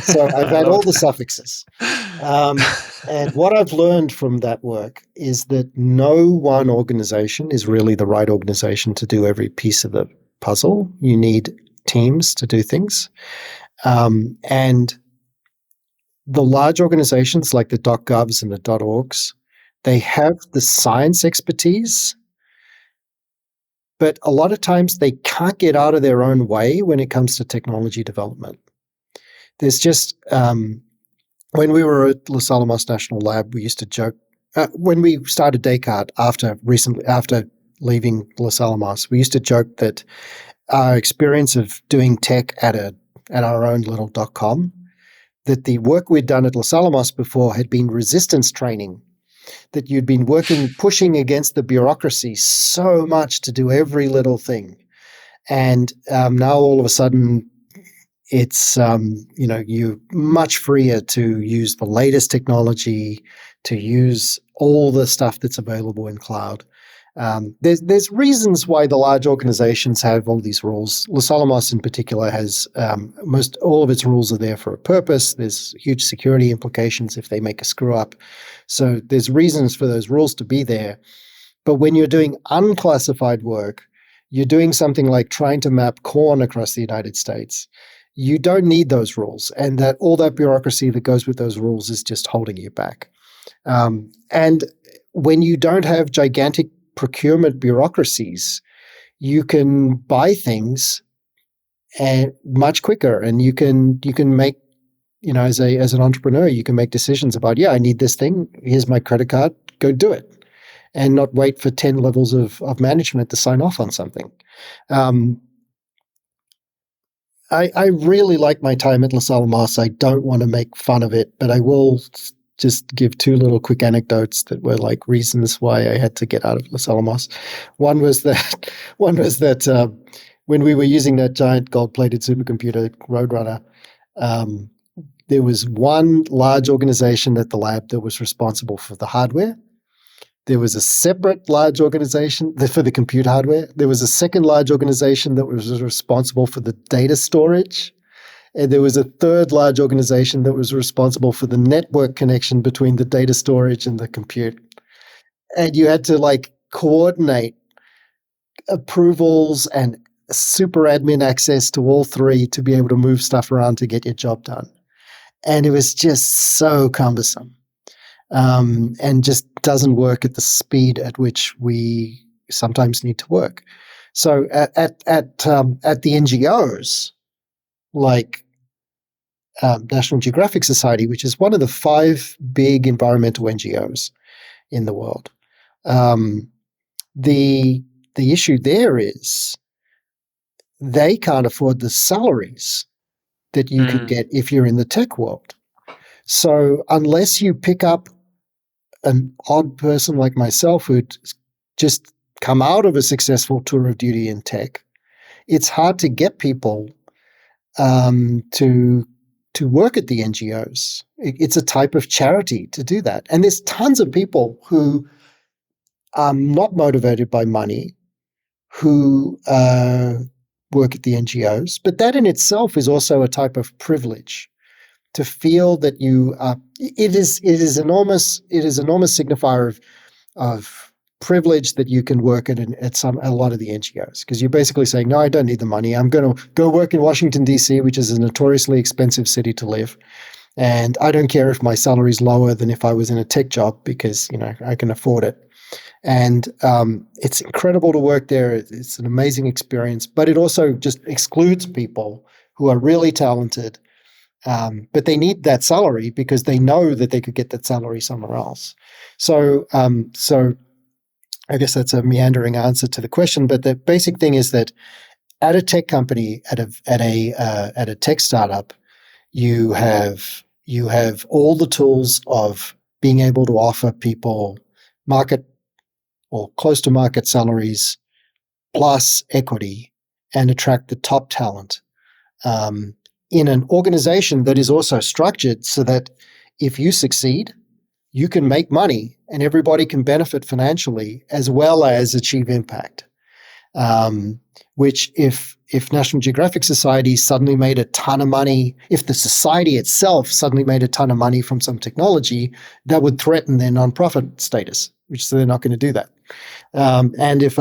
So I've had all the suffixes. And what I've learned from that work is that no one organization is really the right organization to do every piece of the puzzle. You need teams to do things. And the large organizations like the .govs and the .orgs, they have the science expertise, but a lot of times they can't get out of their own way when it comes to technology development. There's just, when we were at Los Alamos National Lab, we used to joke, when we started Descartes after leaving Los Alamos, we used to joke that our experience of doing tech at our own little .com, that the work we'd done at Los Alamos before had been resistance training, that you'd been pushing against the bureaucracy so much to do every little thing. And now all of a sudden, it's, you're much freer to use the latest technology, to use all the stuff that's available in cloud. There's reasons why the large organizations have all these rules. Los Alamos in particular has most all of its rules are there for a purpose. There's huge security implications if they make a screw up. So there's reasons for those rules to be there. But when you're doing unclassified work, you're doing something like trying to map corn across the United States. You don't need those rules, and that all that bureaucracy that goes with those rules is just holding you back. And when you don't have gigantic procurement bureaucracies, you can buy things much quicker, and you can make, as an entrepreneur, you can make decisions about, I need this thing. Here's my credit card. Go do it, and not wait for 10 levels of management to sign off on something. I really like my time at Los Alamos. I don't want to make fun of it, but I will just give 2 little quick anecdotes that were like reasons why I had to get out of Los Alamos. One was that when we were using that giant gold-plated supercomputer Roadrunner, there was one large organization at the lab that was responsible for the hardware. There was a separate large organization for the compute hardware. There was a second large organization that was responsible for the data storage. And there was a third large organization that was responsible for the network connection between the data storage and the compute. And you had to like coordinate approvals and super admin access to all three to be able to move stuff around to get your job done. And it was just so cumbersome, and just doesn't work at the speed at which we sometimes need to work. So at the NGOs, like National Geographic Society, which is one of the 5 big environmental NGOs in the world, the issue there is they can't afford the salaries that you can get if you're in the tech world. So unless you pick up an odd person like myself who'd just come out of a successful tour of duty in tech, it's hard to get people to work at the NGOs. It's a type of charity to do that. And there's tons of people who are not motivated by money who work at the NGOs, but that in itself is also a type of privilege. To feel that you are, it is enormous signifier of privilege that you can work at a lot of the NGOs, because you're basically saying, no, I don't need the money. I'm going to go work in Washington, D.C., which is a notoriously expensive city to live. And I don't care if my salary is lower than if I was in a tech job, because, I can afford it. And it's incredible to work there. It's an amazing experience, but it also just excludes people who are really talented, but they need that salary because they know that they could get that salary somewhere else. So I guess that's a meandering answer to the question, but the basic thing is that at a tech company, at a tech startup, you have all the tools of being able to offer people market or close to market salaries plus equity and attract the top talent in an organization that is also structured so that if you succeed, you can make money and everybody can benefit financially as well as achieve impact. Which if National Geographic Society suddenly made a ton of money, if the society itself suddenly made a ton of money from some technology, that would threaten their nonprofit status, which so they're not going to do that. And if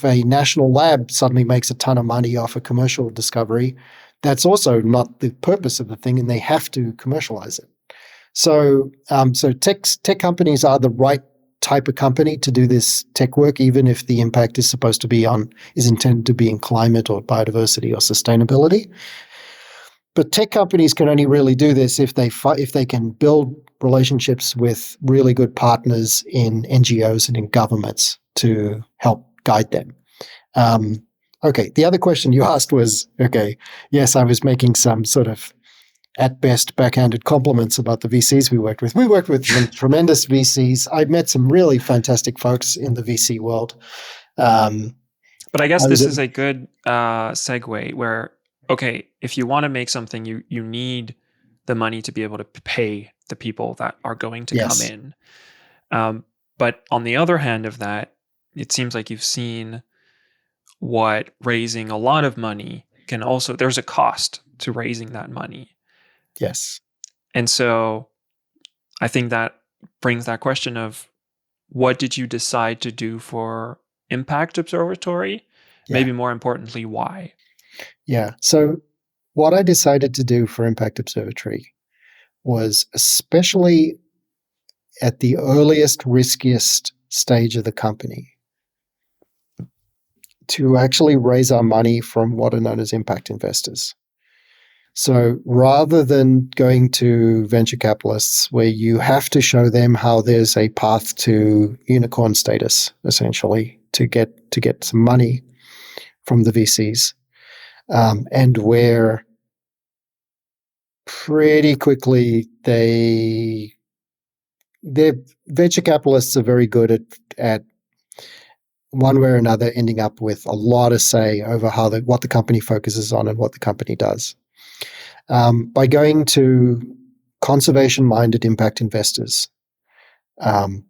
a national lab suddenly makes a ton of money off a commercial discovery, that's also not the purpose of the thing, and they have to commercialize it. So tech companies are the right type of company to do this tech work, even if the impact is intended to be in climate or biodiversity or sustainability. But tech companies can only really do this if they can build relationships with really good partners in NGOs and in governments to help guide them. Okay, the other question you asked was, yes, I was making some sort of, at best, backhanded compliments about the VCs we worked with. We worked with some tremendous VCs. I met some really fantastic folks in the VC world. But I guess this is a good segue where, if you want to make something, you need the money to be able to pay the people that are going to come in. But on the other hand of that, it seems like you've seen what raising a lot of money can also, there's a cost to raising that money. Yes. And so I think that brings that question of, what did you decide to do for Impact Observatory? Yeah. Maybe more importantly, why? Yeah. So what I decided to do for Impact Observatory was, especially at the earliest, riskiest stage of the company, to actually raise our money from what are known as impact investors. So rather than going to venture capitalists where you have to show them how there's a path to unicorn status, essentially, to get some money from the VCs, and where pretty quickly their venture capitalists are very good at one way or another ending up with a lot of say over what the company focuses on and what the company does. By going to conservation-minded impact investors, and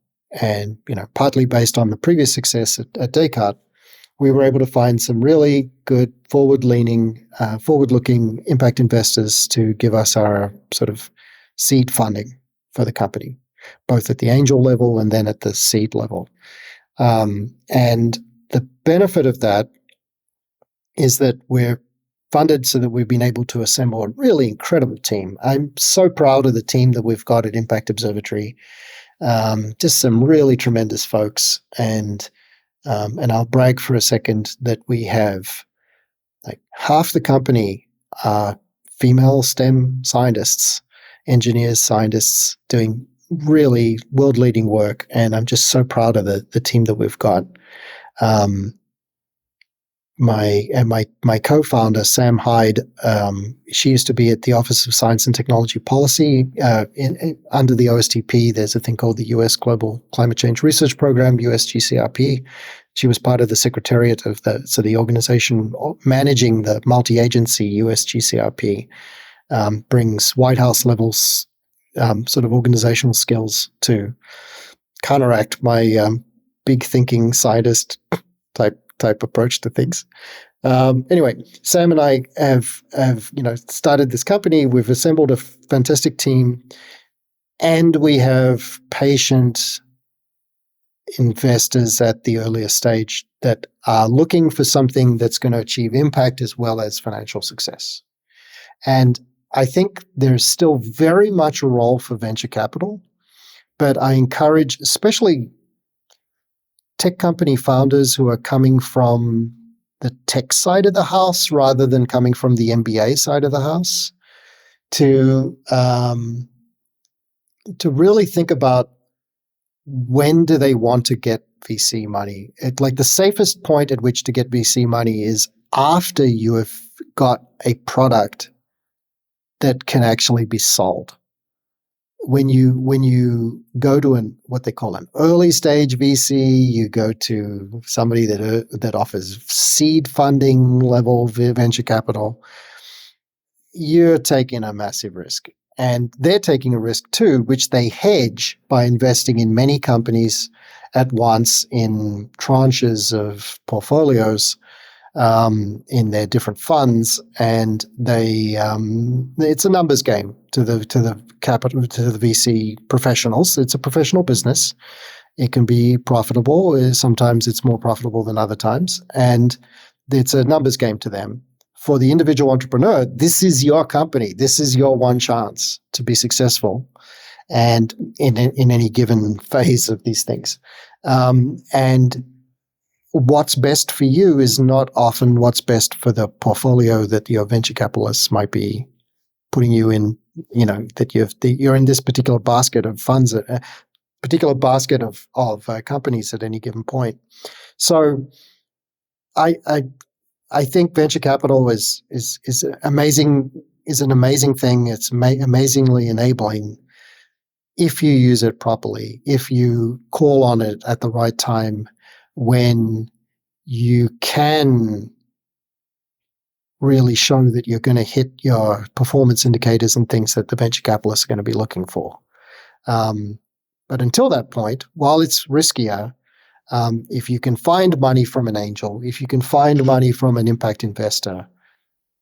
partly based on the previous success at Descartes, we were able to find some really good forward-looking impact investors to give us our sort of seed funding for the company, both at the angel level and then at the seed level. And the benefit of that is that we're funded so that we've been able to assemble a really incredible team. I'm so proud of the team that we've got at Impact Observatory. Just some really tremendous folks. And I'll brag for a second that we have like half the company are female STEM scientists, engineers, scientists doing really world-leading work. And I'm just so proud of the team that we've got. My co-founder, Sam Hyde, she used to be at the Office of Science and Technology Policy. Under the OSTP, there's a thing called the U.S. Global Climate Change Research Program, USGCRP. She was part of the secretariat of the organization managing the multi-agency USGCRP, brings White House levels sort of organizational skills to counteract my big thinking scientist type approach to things. Anyway, Sam and I have started this company. We've assembled a fantastic team, and we have patient investors at the earlier stage that are looking for something that's going to achieve impact as well as financial success. And I think there's still very much a role for venture capital, but I encourage, especially tech company founders who are coming from the tech side of the house rather than coming from the MBA side of the house, to really think about when do they want to get VC money. Like the safest point at which to get VC money is after you have got a product that can actually be sold. When you go to what they call an early stage VC, you go to somebody that offers seed funding level venture capital, you're taking a massive risk. And they're taking a risk too, which they hedge by investing in many companies at once in tranches of portfolios in their different funds, and it's a numbers game to the VC professionals. It's a professional business. It can be profitable. Sometimes it's more profitable than other times, and it's a numbers game to them. For the individual entrepreneur, this is your company. This is your one chance to be successful, and in any given phase of these things, and what's best for you is not often what's best for the portfolio that your venture capitalists might be putting you in. That you're in this particular basket of funds, a particular basket of companies at any given point. So, I think venture capital is amazing. Is an amazing thing. It's amazingly enabling if you use it properly. If you call on it at the right time, when you can really show that you're going to hit your performance indicators and things that the venture capitalists are going to be looking for. But until that point, while it's riskier, if you can find money from an angel, if you can find money from an impact investor,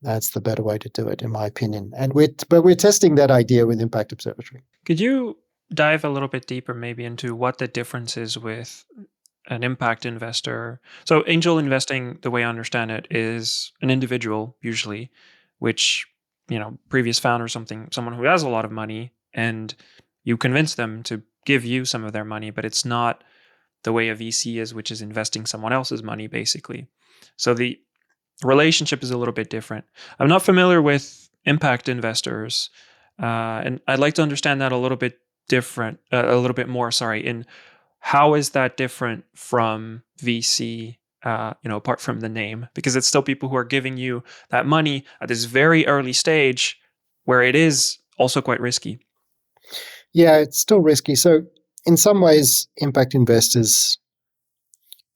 that's the better way to do it, in my opinion. And we're testing that idea with Impact Observatory. Could you dive a little bit deeper maybe into what the difference is with an impact investor? So angel investing, the way I understand it, is an individual usually, which, previous founder or someone who has a lot of money, and you convince them to give you some of their money, but it's not the way a VC is, which is investing someone else's money, basically. So the relationship is a little bit different. I'm not familiar with impact investors, and I'd like to understand that a little bit more, in how is that different from VC, apart from the name? Because it's still people who are giving you that money at this very early stage where it is also quite risky. Yeah, it's still risky. So in some ways, impact investors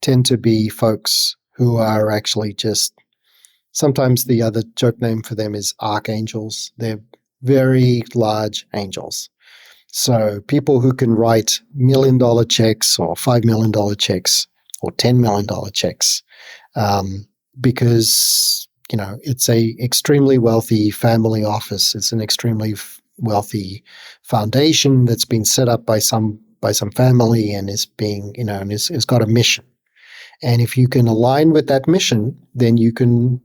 tend to be folks who are actually just, sometimes the other joke name for them is archangels. They're very large angels. So people who can write $1 million checks or $5 million checks or $10 million checks because it's a extremely wealthy family office. It's an extremely wealthy foundation that's been set up by some family and is being and is got a mission. And if you can align with that mission, then you can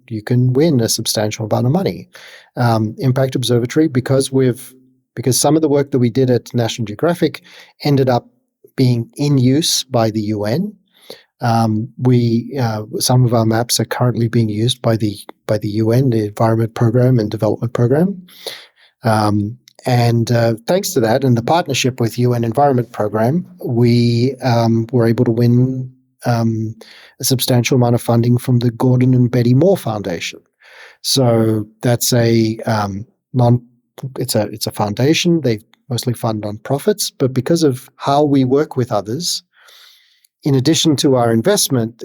win a substantial amount of money. Impact Observatory, because some of the work that we did at National Geographic ended up being in use by the UN. Some of our maps are currently being used by the UN, the Environment Program and Development Program. And thanks to that and the partnership with UN Environment Program, we were able to win a substantial amount of funding from the Gordon and Betty Moore Foundation. So that's it's a foundation. They mostly fund nonprofits, but because of how we work with others, in addition to our investment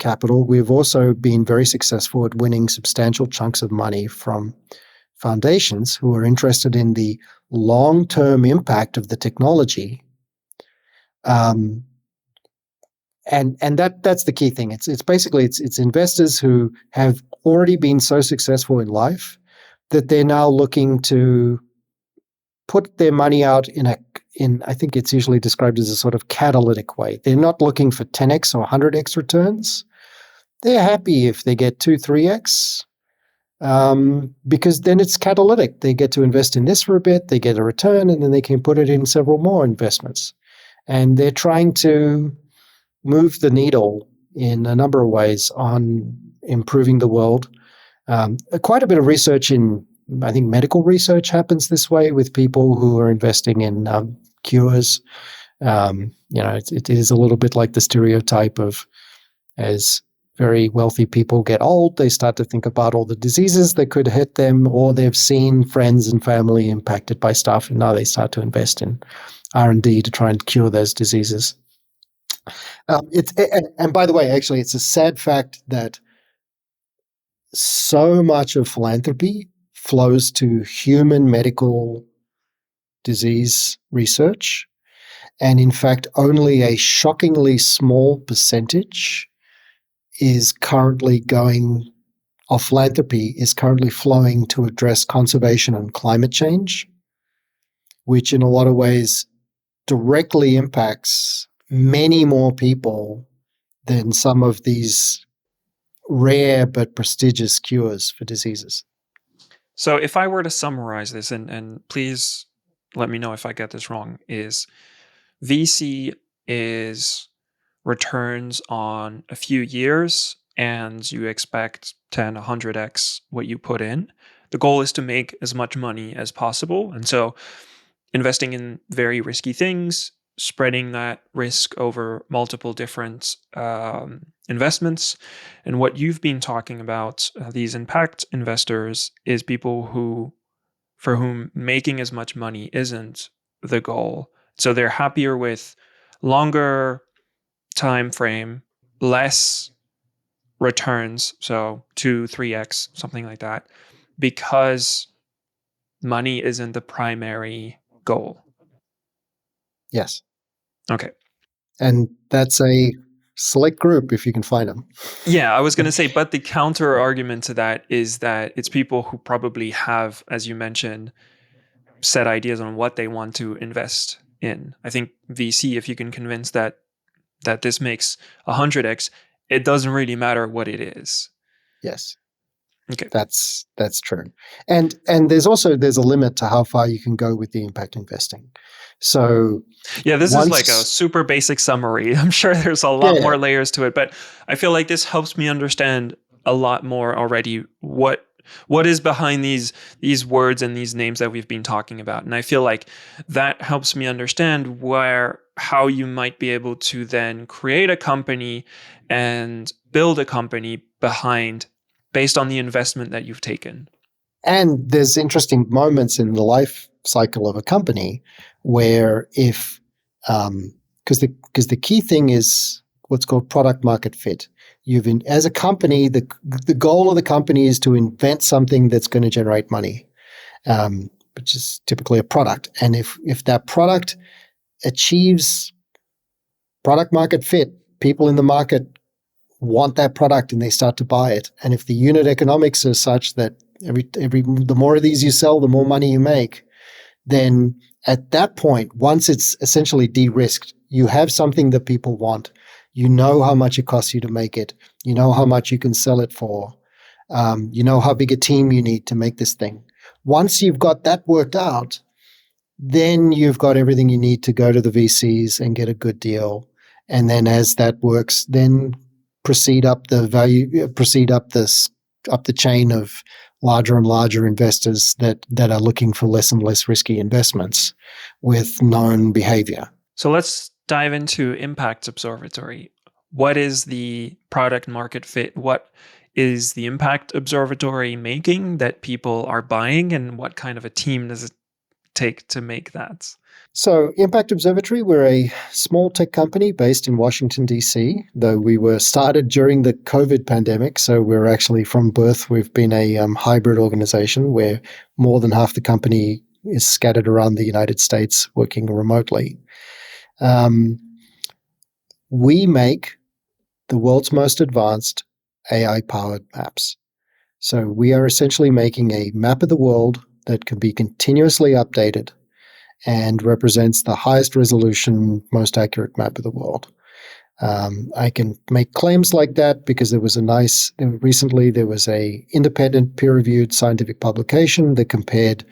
capital, we've also been very successful at winning substantial chunks of money from foundations who are interested in the long-term impact of the technology. And that's the key thing. It's basically investors who have already been so successful in life that they're now looking to put their money out in I think it's usually described as a sort of catalytic way. They're not looking for 10x or 100x returns. They're happy if they get 2, 3x, because then it's catalytic. They get to invest in this for a bit, they get a return, and then they can put it in several more investments. And they're trying to move the needle in a number of ways on improving the world. Quite a bit of research I think medical research happens this way with people who are investing in cures. It is a little bit like the stereotype of, as very wealthy people get old, they start to think about all the diseases that could hit them, or they've seen friends and family impacted by stuff, and now they start to invest in R&D to try and cure those diseases. And by the way, actually, it's a sad fact that so much of philanthropy flows to human medical disease research. And in fact, only a shockingly small percentage of philanthropy is currently flowing to address conservation and climate change, which in a lot of ways directly impacts many more people than some of these rare but prestigious cures for diseases. So if I were to summarize this, and please let me know if I get this wrong, is VC is returns on a few years and you expect 10, 100x what you put in. The goal is to make as much money as possible. And so investing in very risky things, spreading that risk over multiple different investments. And what you've been talking about, these impact investors, is people for whom making as much money isn't the goal. So they're happier with longer time frame, less returns, so 2, 3x, something like that, because money isn't the primary goal. Yes. Okay. And that's a select group if you can find them. Yeah, I was going to say, but the counter argument to that is that it's people who probably have, as you mentioned, set ideas on what they want to invest in. I think VC, if you can convince that this makes 100x, it doesn't really matter what it is. Yes. Okay. That's true. And there's a limit to how far you can go with the impact investing. So yeah, this is like a super basic summary. I'm sure there's a lot more layers to it, but I feel like this helps me understand a lot more already what is behind these words and these names that we've been talking about. And I feel like that helps me understand how you might be able to then create a company and build a company based on the investment that you've taken. And there's interesting moments in the life cycle of a company where because the key thing is what's called product market fit. As a company, the goal of the company is to invent something that's going to generate money, which is typically a product. And if that product achieves product market fit, people in the market want that product and they start to buy it. And if the unit economics are such that the more of these you sell, the more money you make, then at that point, once it's essentially de-risked, you have something that people want. You know how much it costs you to make it. You know how much you can sell it for. You know how big a team you need to make this thing. Once you've got that worked out, then you've got everything you need to go to the VCs and get a good deal. And then as that works, then proceed up the chain of larger and larger investors that are looking for less and less risky investments with known behavior. So let's dive into Impact Observatory. What is the product market fit? What is the Impact Observatory making that people are buying, and what kind of a team does it take to make that? So Impact Observatory, we're a small tech company based in Washington, D.C., though we were started during the COVID pandemic. So we're actually from birth, we've been a hybrid organization where more than half the company is scattered around the United States working remotely. We make the world's most advanced AI-powered maps. So we are essentially making a map of the world that can be continuously updated and represents the highest resolution, most accurate map of the world. I can make claims like that because recently there was a independent peer-reviewed scientific publication that compared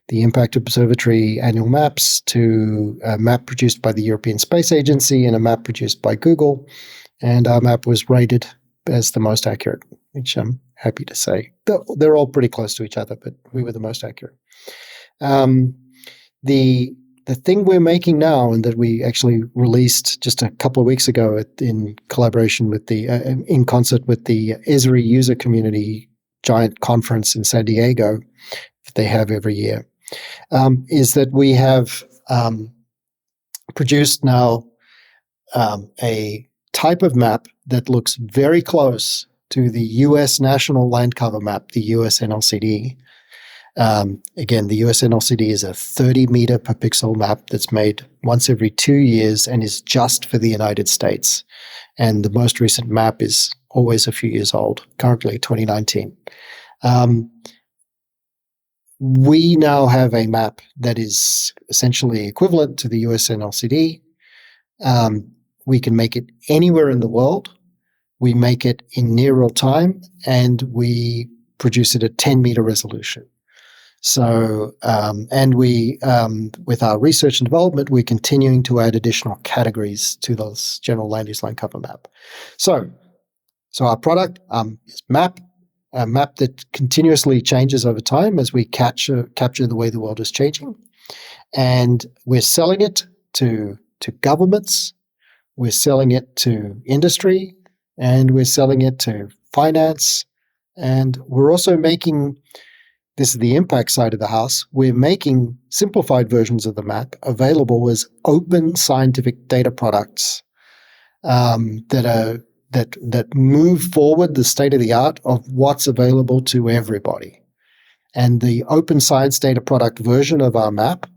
the Impact Observatory annual maps to a map produced by the European Space Agency and a map produced by Google. And our map was rated as the most accurate, which I'm happy to say. They're all pretty close to each other, but we were the most accurate. The thing we're making now, and that we actually released just a couple of weeks ago in collaboration with in concert with the Esri user community giant conference in San Diego that they have every year, is that we have produced now a type of map that looks very close to the U.S. National Land Cover Map, the US NLCD. Again, the US NLCD is a 30 meter per pixel map that's made once every 2 years and is just for the United States. And the most recent map is always a few years old, currently 2019. We now have a map that is essentially equivalent to the US NLCD. We can make it anywhere in the world. We make it in near real time, and we produce it at 10 meter resolution. So, and we, with our research and development, we're continuing to add additional categories to those general land use land cover map. So our product is a map that continuously changes over time as we capture the way the world is changing. And we're selling it to governments, we're selling it to industry, and we're selling it to finance. And we're also making, this is the impact side of the house, we're making simplified versions of the map available as open scientific data products that move forward the state of the art of what's available to everybody. And the open science data product version of our map,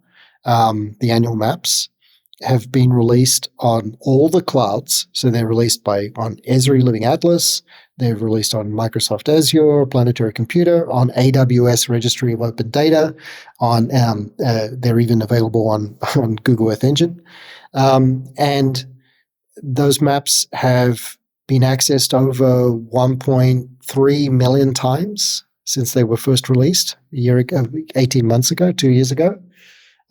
the annual maps, have been released on all the clouds. So they're released on Esri Living Atlas. They're released on Microsoft Azure, Planetary Computer, on AWS Registry of Open Data. They're even available on Google Earth Engine. And those maps have been accessed over 1.3 million times since they were first released 18 months ago, 2 years ago.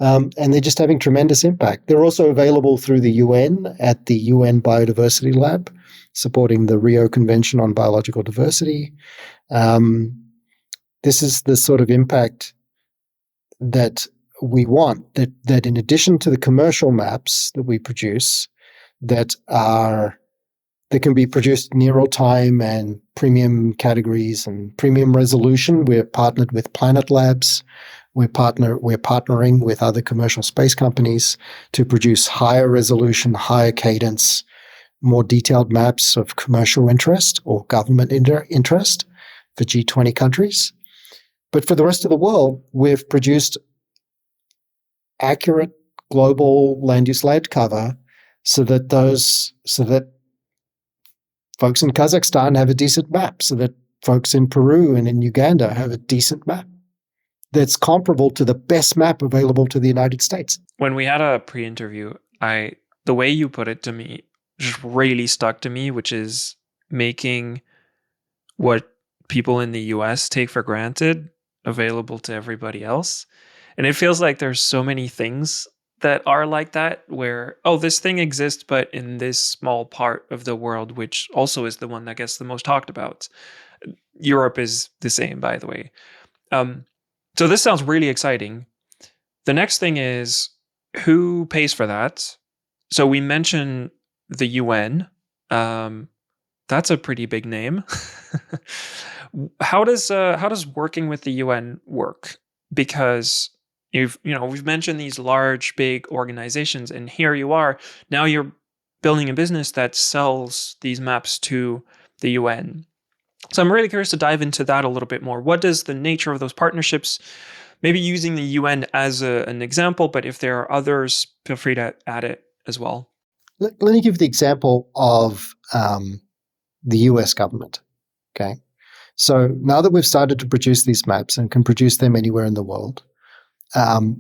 And they're just having tremendous impact. They're also available through the UN at the UN Biodiversity Lab, supporting the Rio Convention on Biological Diversity. This is the sort of impact that we want, that in addition to the commercial maps that we produce, that can be produced near real time and premium categories and premium resolution. We're partnered with Planet Labs. We're partnering with other commercial space companies to produce higher resolution, higher cadence, more detailed maps of commercial interest or government interest for G20 countries. But for the rest of the world, we've produced accurate global land use land cover so that folks in Kazakhstan have a decent map, so that folks in Peru and in Uganda have a decent map that's comparable to the best map available to the United States. When we had a pre-interview, the way you put it to me just really stuck to me, which is making what people in the US take for granted available to everybody else. And it feels like there's so many things that are like that, where, oh, this thing exists, but in this small part of the world, which also is the one that gets the most talked about. Europe is the same, by the way. So this sounds really exciting. The next thing is, who pays for that? So we mentioned the UN. That's a pretty big name. How does working with the UN work? Because we've mentioned these large, big organizations, and here you are. Now you're building a business that sells these maps to the UN. So I'm really curious to dive into that a little bit more. What is the nature of those partnerships? Maybe using the UN as an example, but if there are others, feel free to add it as well. Let me give the example of the US government. Okay. So now that we've started to produce these maps and can produce them anywhere in the world,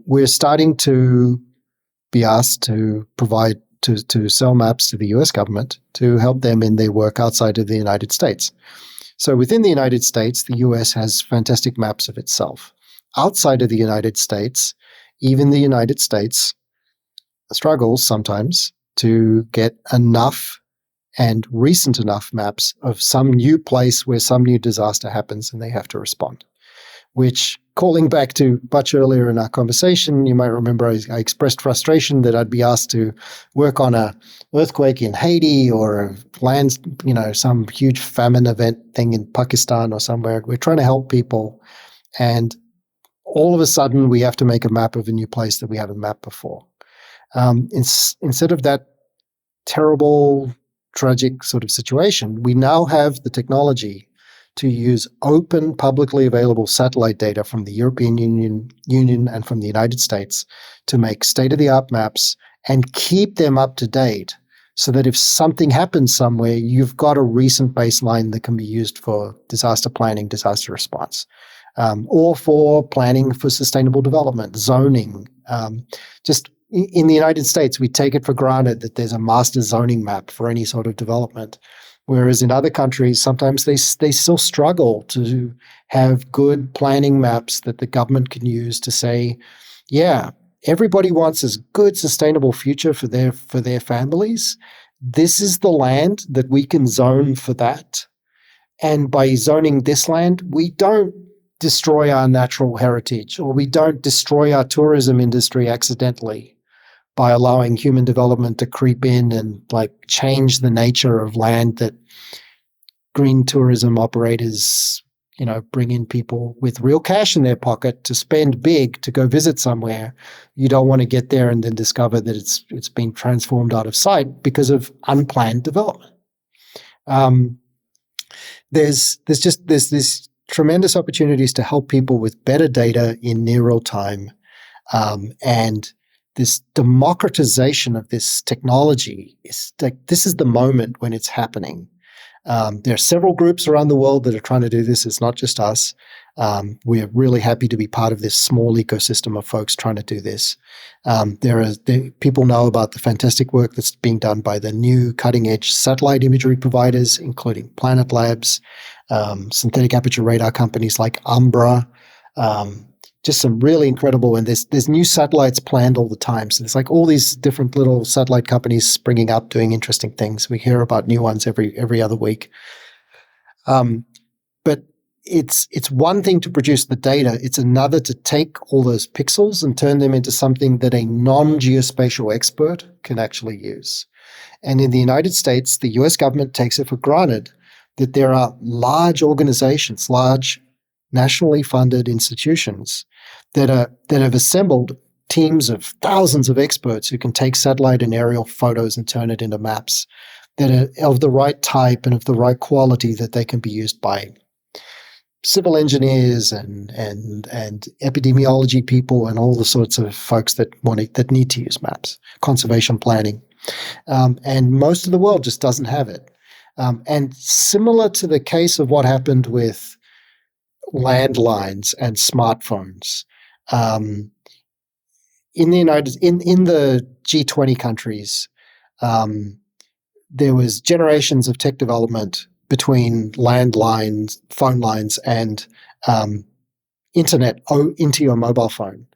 we're starting to be asked to provide, to sell maps to the US government to help them in their work outside of the United States. So within the United States, the US has fantastic maps of itself. Outside of the United States, even the United States struggles sometimes to get enough and recent enough maps of some new place where some new disaster happens and they have to respond. Which, calling back to much earlier in our conversation, you might remember I expressed frustration that I'd be asked to work on an earthquake in Haiti or some huge famine event thing in Pakistan or somewhere. We're trying to help people, and all of a sudden we have to make a map of a new place that we haven't mapped before. Instead of that terrible, tragic sort of situation, we now have the technology to use open, publicly available satellite data from the European Union and from the United States to make state-of-the-art maps and keep them up to date, so that if something happens somewhere, you've got a recent baseline that can be used for disaster planning, disaster response, or for planning for sustainable development, zoning. Just in the United States, we take it for granted that there's a master zoning map for any sort of development. Whereas in other countries, sometimes they still struggle to have good planning maps that the government can use to say, yeah, everybody wants a good, sustainable future for their families. This is the land that we can zone for that. And by zoning this land, we don't destroy our natural heritage, or we don't destroy our tourism industry accidentally by allowing human development to creep in and change the nature of land that green tourism operators, bring in people with real cash in their pocket to spend big to go visit somewhere. You don't want to get there and then discover that it's been transformed out of sight because of unplanned development. There's these tremendous opportunities to help people with better data in near real time, and this democratization of this technology this is the moment when it's happening. There are several groups around the world that are trying to do this. It's not just us. We're really happy to be part of this small ecosystem of folks trying to do this. People know about the fantastic work that's being done by the new cutting-edge satellite imagery providers, including Planet Labs, synthetic aperture radar companies like Umbra, just some really incredible, and there's new satellites planned all the time. So there's all these different little satellite companies springing up doing interesting things. We hear about new ones every other week. But it's one thing to produce the data. It's another to take all those pixels and turn them into something that a non-geospatial expert can actually use. And in the United States, the US government takes it for granted that there are large organizations, large nationally funded institutions that have assembled teams of thousands of experts who can take satellite and aerial photos and turn it into maps that are of the right type and of the right quality that they can be used by civil engineers and epidemiology people and all the sorts of folks that need to use maps, conservation planning. And most of the world just doesn't have it. And similar to the case of what happened with landlines and smartphones, in the G20 countries, there was generations of tech development between landlines, phone lines, and internet into your mobile phone.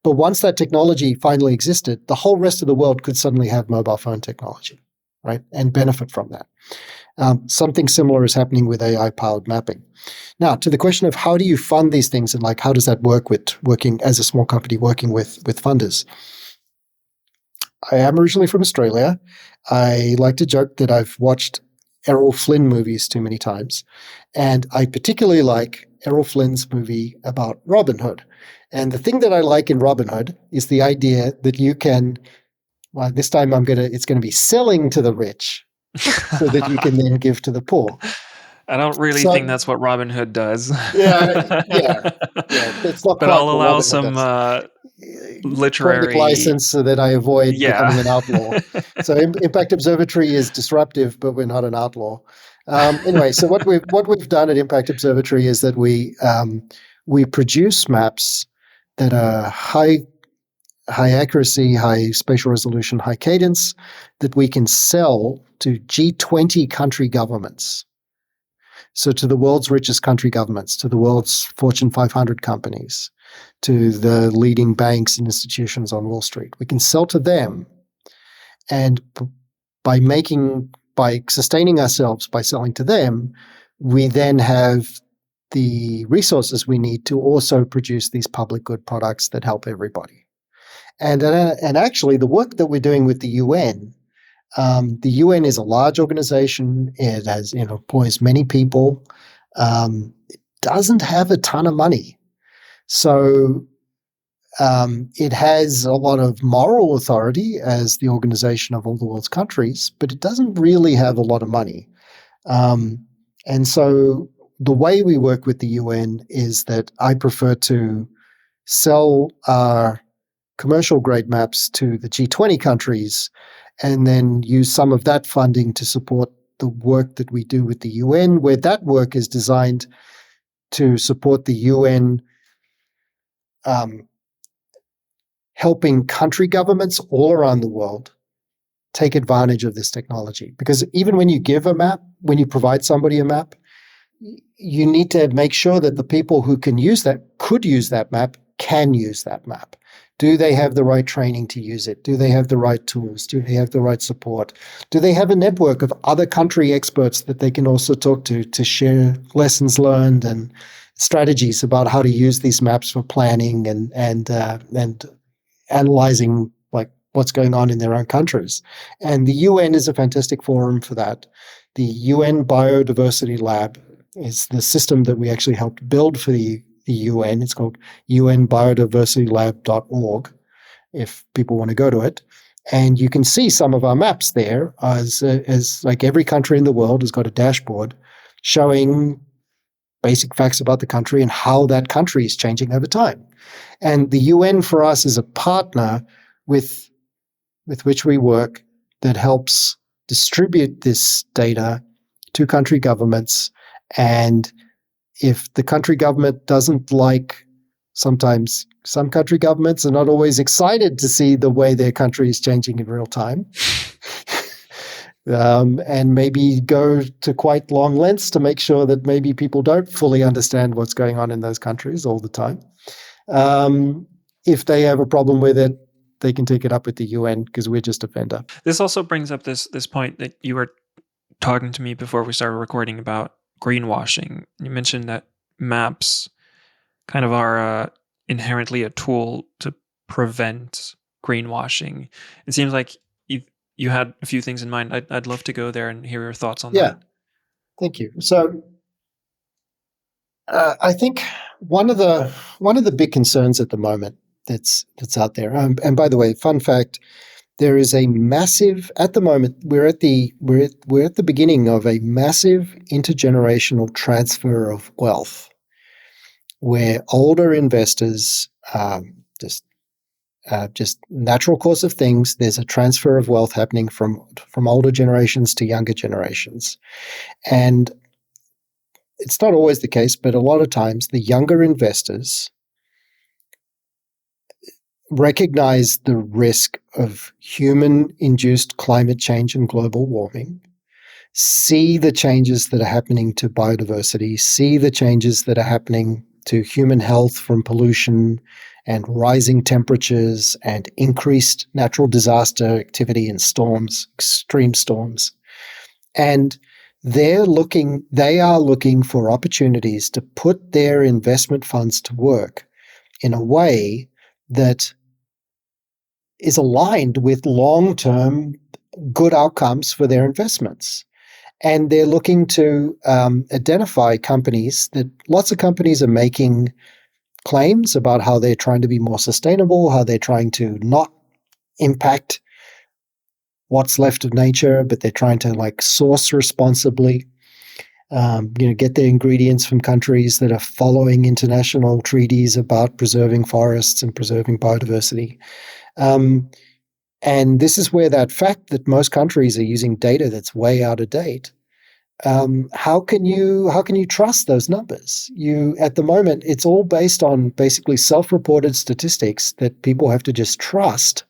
But once that technology finally existed, the whole rest of the world could suddenly have mobile phone technology, right, and benefit from that. Something similar is happening with AI-powered mapping. Now, to the question of how do you fund these things and how does that work with working as a small company, working with funders? I am originally from Australia. I like to joke that I've watched Errol Flynn movies too many times. And I particularly like Errol Flynn's movie about Robin Hood. And the thing that I like in Robin Hood is the idea that you can, well, this time it's going to be selling to the rich so that you can then give to the poor. I don't really think that's what Robin Hood does. Yeah. It's not But quite I'll what allow Robin Hood some does. literary Poetic license so that I avoid becoming an outlaw. So Impact Observatory is disruptive, but we're not an outlaw. Anyway, so what we've done at Impact Observatory is that we produce maps that are high accuracy, high spatial resolution, high cadence that we can sell to G20 country governments. So to the world's richest country governments, to the world's Fortune 500 companies, to the leading banks and institutions on Wall Street. We can sell to them. And by sustaining ourselves by selling to them, we then have the resources we need to also produce these public good products that help everybody. And actually, the work that we're doing with the UN, the UN is a large organization. It has employs many people. It doesn't have a ton of money. So it has a lot of moral authority as the organization of all the world's countries, but it doesn't really have a lot of money. And so the way we work with the UN is that I prefer to sell our commercial grade maps to the G20 countries and then use some of that funding to support the work that we do with the UN, where that work is designed to support the UN helping country governments all around the world take advantage of this technology. Because even when you give a map, when you provide somebody a map, you need to make sure that the people who could use that map can use that map. Do they have the right training to use it? Do they have the right tools? Do they have the right support? Do they have a network of other country experts that they can also talk to share lessons learned and strategies about how to use these maps for planning and analyzing what's going on in their own countries? And the UN is a fantastic forum for that. The UN Biodiversity Lab is the system that we actually helped build for the UN. It's called unbiodiversitylab.org if people want to go to it. And you can see some of our maps there as every country in the world has got a dashboard showing basic facts about the country and how that country is changing over time. And the UN for us is a partner with which we work that helps distribute this data to country governments. And if the country government doesn't sometimes some country governments are not always excited to see the way their country is changing in real time. And maybe go to quite long lengths to make sure that maybe people don't fully understand what's going on in those countries all the time. If they have a problem with it, they can take it up with the UN because we're just a vendor. This also brings up this point that you were talking to me before we started recording about greenwashing. You mentioned that maps kind of are inherently a tool to prevent greenwashing. It seems like you had a few things in mind. I'd love to go there and hear your thoughts on that. Yeah, thank you. So I think one of the big concerns at the moment that's out there, and by the way, fun fact, there is a massive, at the moment, we're at the beginning of a massive intergenerational transfer of wealth, where older investors, just just natural course of things. There's a transfer of wealth happening from older generations to younger generations. And it's not always the case, but a lot of times the younger investors recognize the risk of human-induced climate change and global warming, see the changes that are happening to biodiversity, see the changes that are happening to human health from pollution and rising temperatures and increased natural disaster activity and storms, extreme storms. And they are looking for opportunities to put their investment funds to work in a way that is aligned with long-term good outcomes for their investments. And they're looking to identify companies that lots of companies are making claims about how they're trying to be more sustainable, how they're trying to not impact what's left of nature, but they're trying to source responsibly, get their ingredients from countries that are following international treaties about preserving forests and preserving biodiversity. And this is where that fact that most countries are using data that's way out of date. How can you trust those numbers? At the moment, it's all based on basically self-reported statistics that people have to just trust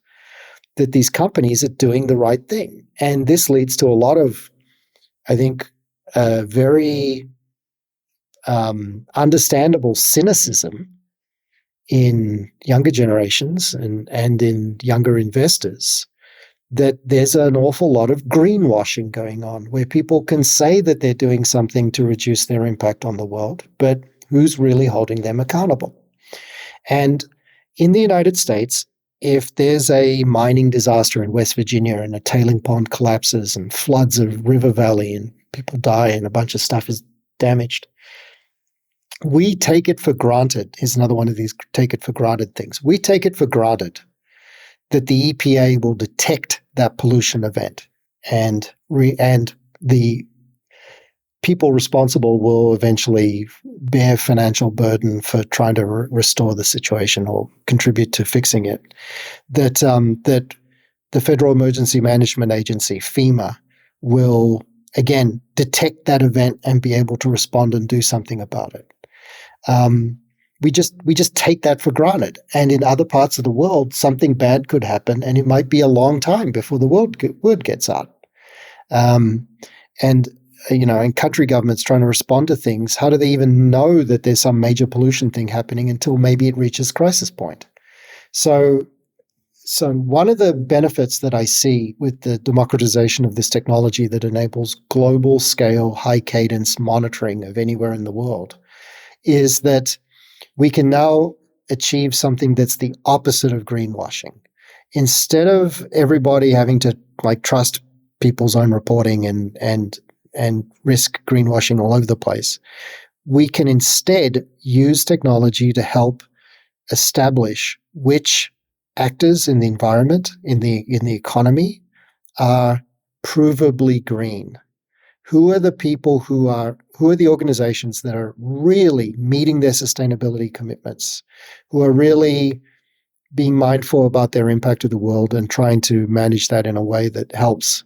that these companies are doing the right thing. And this leads to a lot of, I think, very understandable cynicism in younger generations and in younger investors, that there's an awful lot of greenwashing going on, where people can say that they're doing something to reduce their impact on the world, but who's really holding them accountable? And in the United States, if there's a mining disaster in West Virginia and a tailing pond collapses and floods a river valley and people die and a bunch of stuff is damaged, we take it for granted. Here's another one of these take it for granted things. We take it for granted that the EPA will detect that pollution event, and the people responsible will eventually bear financial burden for trying to restore the situation or contribute to fixing it. That the Federal Emergency Management Agency, FEMA, will again detect that event and be able to respond and do something about it. We just take that for granted. And in other parts of the world, something bad could happen, and it might be a long time before the word gets out. And country governments trying to respond to things, how do they even know that there's some major pollution thing happening until maybe it reaches crisis point? So one of the benefits that I see with the democratization of this technology that enables global scale, high cadence monitoring of anywhere in the world is that we can now achieve something that's the opposite of greenwashing. Instead of everybody having to trust people's own reporting and risk greenwashing all over the place, we can instead use technology to help establish which actors in the environment, in the economy, are provably green. Who are the people who are the organizations that are really meeting their sustainability commitments, who are really being mindful about their impact to the world and trying to manage that in a way that helps?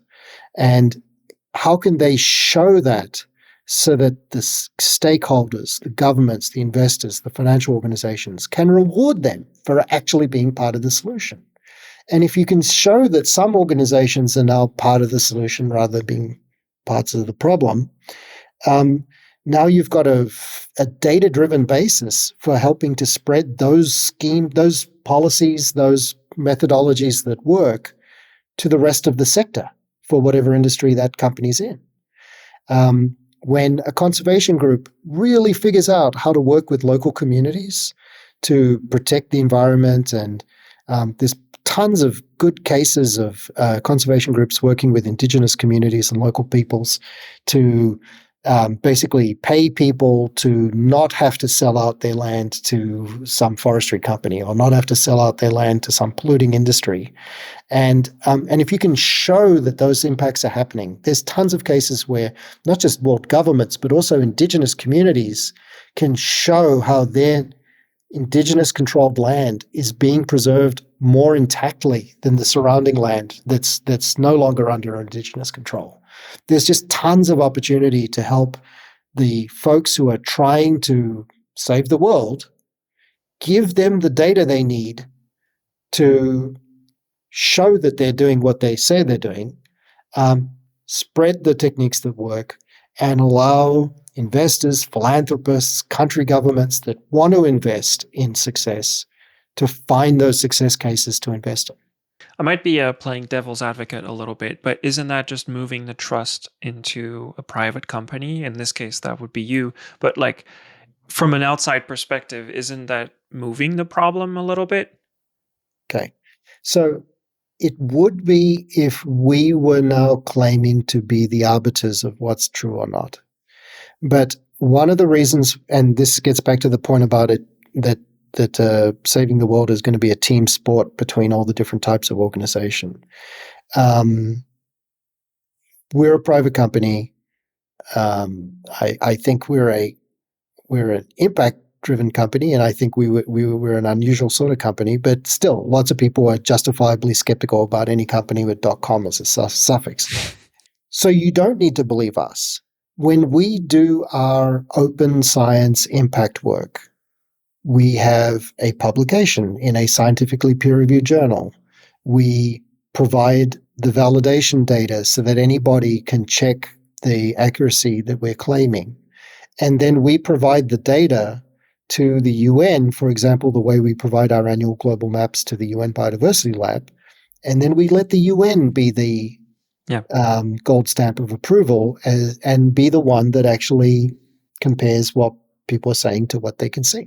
And how can they show that so that the stakeholders, the governments, the investors, the financial organizations can reward them for actually being part of the solution? And if you can show that some organizations are now part of the solution rather than being parts of the problem, now you've got a data-driven basis for helping to spread those policies, those methodologies that work to the rest of the sector for whatever industry that company's in. When a conservation group really figures out how to work with local communities to protect the environment, and there's tons of good cases of conservation groups working with indigenous communities and local peoples to basically pay people to not have to sell out their land to some forestry company or not have to sell out their land to some polluting industry. And if you can show that those impacts are happening, there's tons of cases where not just world governments, but also indigenous communities can show how their indigenous controlled land is being preserved more intactly than the surrounding land that's no longer under indigenous control. There's just tons of opportunity to help the folks who are trying to save the world, give them the data they need to show that they're doing what they say they're doing, spread the techniques that work, and allow investors, philanthropists, country governments that want to invest in success to find those success cases to invest in. I might be playing devil's advocate a little bit, but isn't that just moving the trust into a private company? In this case, that would be you. But like from an outside perspective, isn't that moving the problem a little bit? Okay. So it would be if we were now claiming to be the arbiters of what's true or not. But one of the reasons, and this gets back to the point about it, that saving the world is going to be a team sport between all the different types of organization. We're a private company. I think we're an impact-driven company, and I think we're an unusual sort of company. But still, lots of people are justifiably skeptical about any company with .com as a suffix. So you don't need to believe us. When we do our open science impact work, we have a publication in a scientifically peer-reviewed journal. We provide the validation data so that anybody can check the accuracy that we're claiming. And then we provide the data to the UN, for example, the way we provide our annual global maps to the UN Biodiversity Lab. And then we let the UN be the gold stamp of approval and be the one that actually compares what people are saying to what they can see.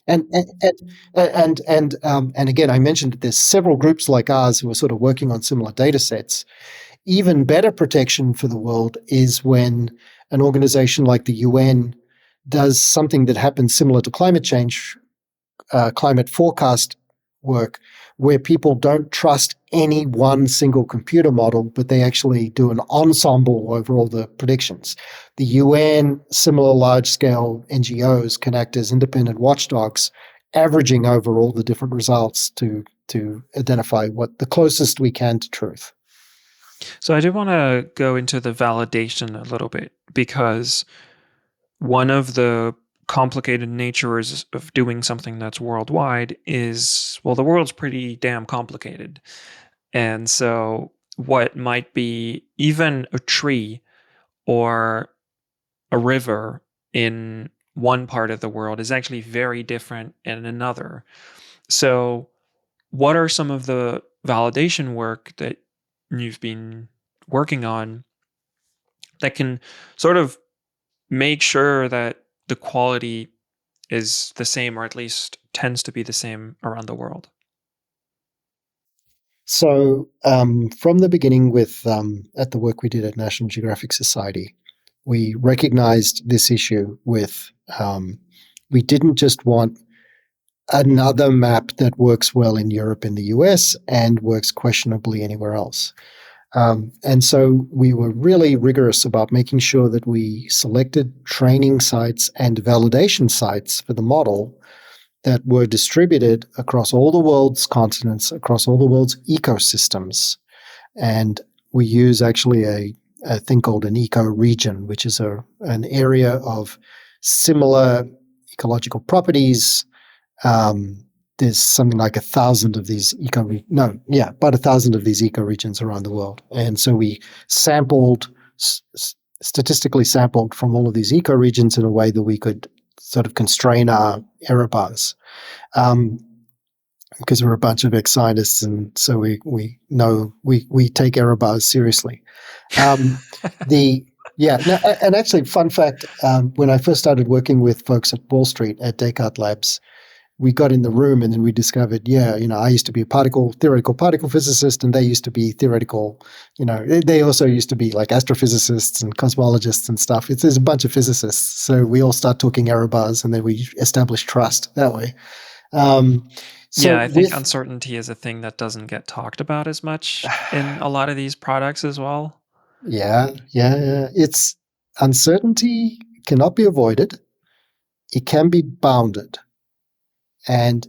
And again, I mentioned that there's several groups like ours who are sort of working on similar data sets. Even better protection for the world is when an organization like the UN does something that happens similar to climate change, climate forecast work, where people don't trust any one single computer model, but they actually do an ensemble over all the predictions. The UN, similar large-scale NGOs can act as independent watchdogs, averaging over all the different results to identify what the closest we can to truth. So I do want to go into the validation a little bit, because one of the complicated natures of doing something that's worldwide is, well, the world's pretty damn complicated. And so what might be even a tree or a river in one part of the world is actually very different in another. So what are some of the validation work that you've been working on that can sort of make sure that the quality is the same, or at least tends to be the same around the world? So from the beginning with at the work we did at National Geographic Society, we recognized this issue with we didn't just want another map that works well in Europe and the US and works questionably anywhere else. And so we were really rigorous about making sure that we selected training sites and validation sites for the model that were distributed across all the world's continents, across all the world's ecosystems. And we use actually a thing called an eco-region, which is an area of similar ecological properties. There's something like 1,000 of these about 1,000 of these ecoregions around the world. And so we statistically sampled from all of these ecoregions in a way that we could sort of constrain our error bars. Because we're a bunch of ex-scientists, and so we know we take error bars seriously. And actually, fun fact, when I first started working with folks at Wall Street at Descartes Labs, we got in the room and then we discovered, I used to be a theoretical particle physicist, and they used to be theoretical, they also used to be like astrophysicists and cosmologists and stuff. There's a bunch of physicists. So we all start talking error bars, and then we establish trust that way. I think uncertainty is a thing that doesn't get talked about as much in a lot of these products as well. Yeah. It's uncertainty cannot be avoided. It can be bounded. And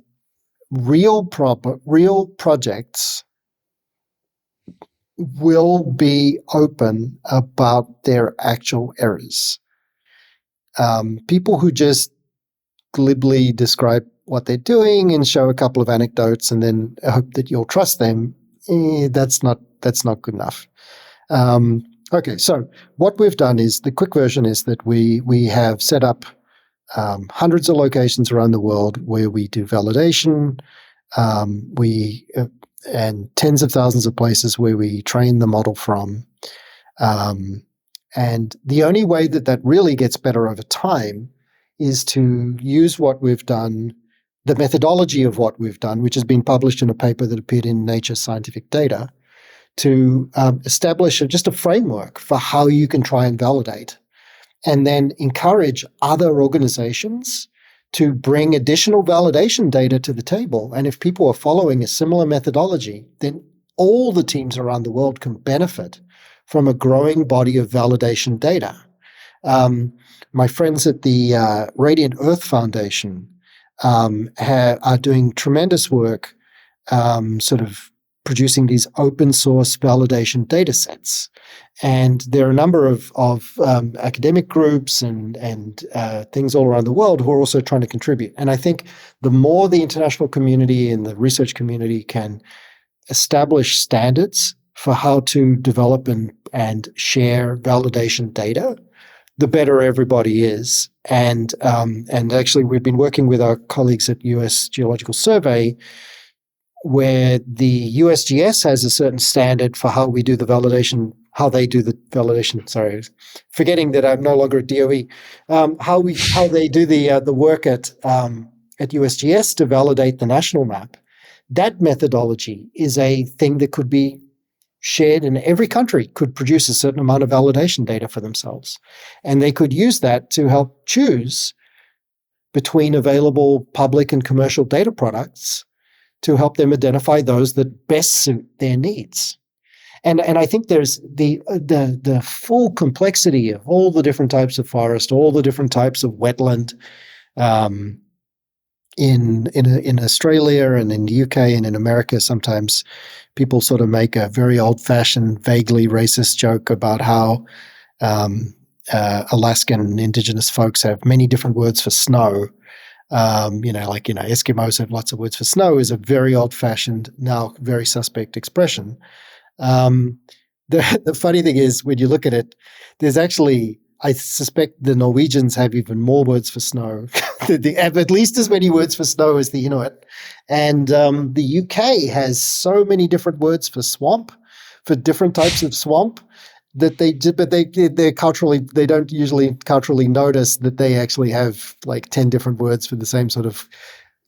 real projects will be open about their actual errors. People who just glibly describe what they're doing and show a couple of anecdotes and then hope that you'll trust them, that's not good enough. Okay, so what we've done is, the quick version is that we have set up hundreds of locations around the world where we do validation. And tens of thousands of places where we train the model from. And the only way that really gets better over time is to use what we've done, the methodology of what we've done, which has been published in a paper that appeared in Nature Scientific Data, to establish just a framework for how you can try and validate, and then encourage other organizations to bring additional validation data to the table. And if people are following a similar methodology, then all the teams around the world can benefit from a growing body of validation data. My friends at the Radiant Earth Foundation are doing tremendous work sort of producing these open source validation data sets. And there are a number of academic groups and things all around the world who are also trying to contribute. And I think the more the international community and the research community can establish standards for how to develop and share validation data, the better everybody is. And actually, we've been working with our colleagues at US Geological Survey, where the USGS has a certain standard for how we do the validation, how they do the validation. Sorry, forgetting that I'm no longer at DOE. How they do the work at USGS to validate the national map. That methodology is a thing that could be shared, and every country could produce a certain amount of validation data for themselves, and they could use that to help choose between available public and commercial data products to help them identify those that best suit their needs. And I think there's the full complexity of all the different types of forest, all the different types of wetland in Australia and in the UK and in America. Sometimes people sort of make a very old-fashioned, vaguely racist joke about how Alaskan indigenous folks have many different words for snow. Eskimos have lots of words for snow is a very old-fashioned, now very suspect expression. The funny thing is, when you look at it, there's actually, I suspect the Norwegians have even more words for snow. They have at least as many words for snow as the Inuit. And the UK has so many different words for swamp, for different types of swamp, that they don't usually culturally notice that they actually have like 10 different words for the same sort of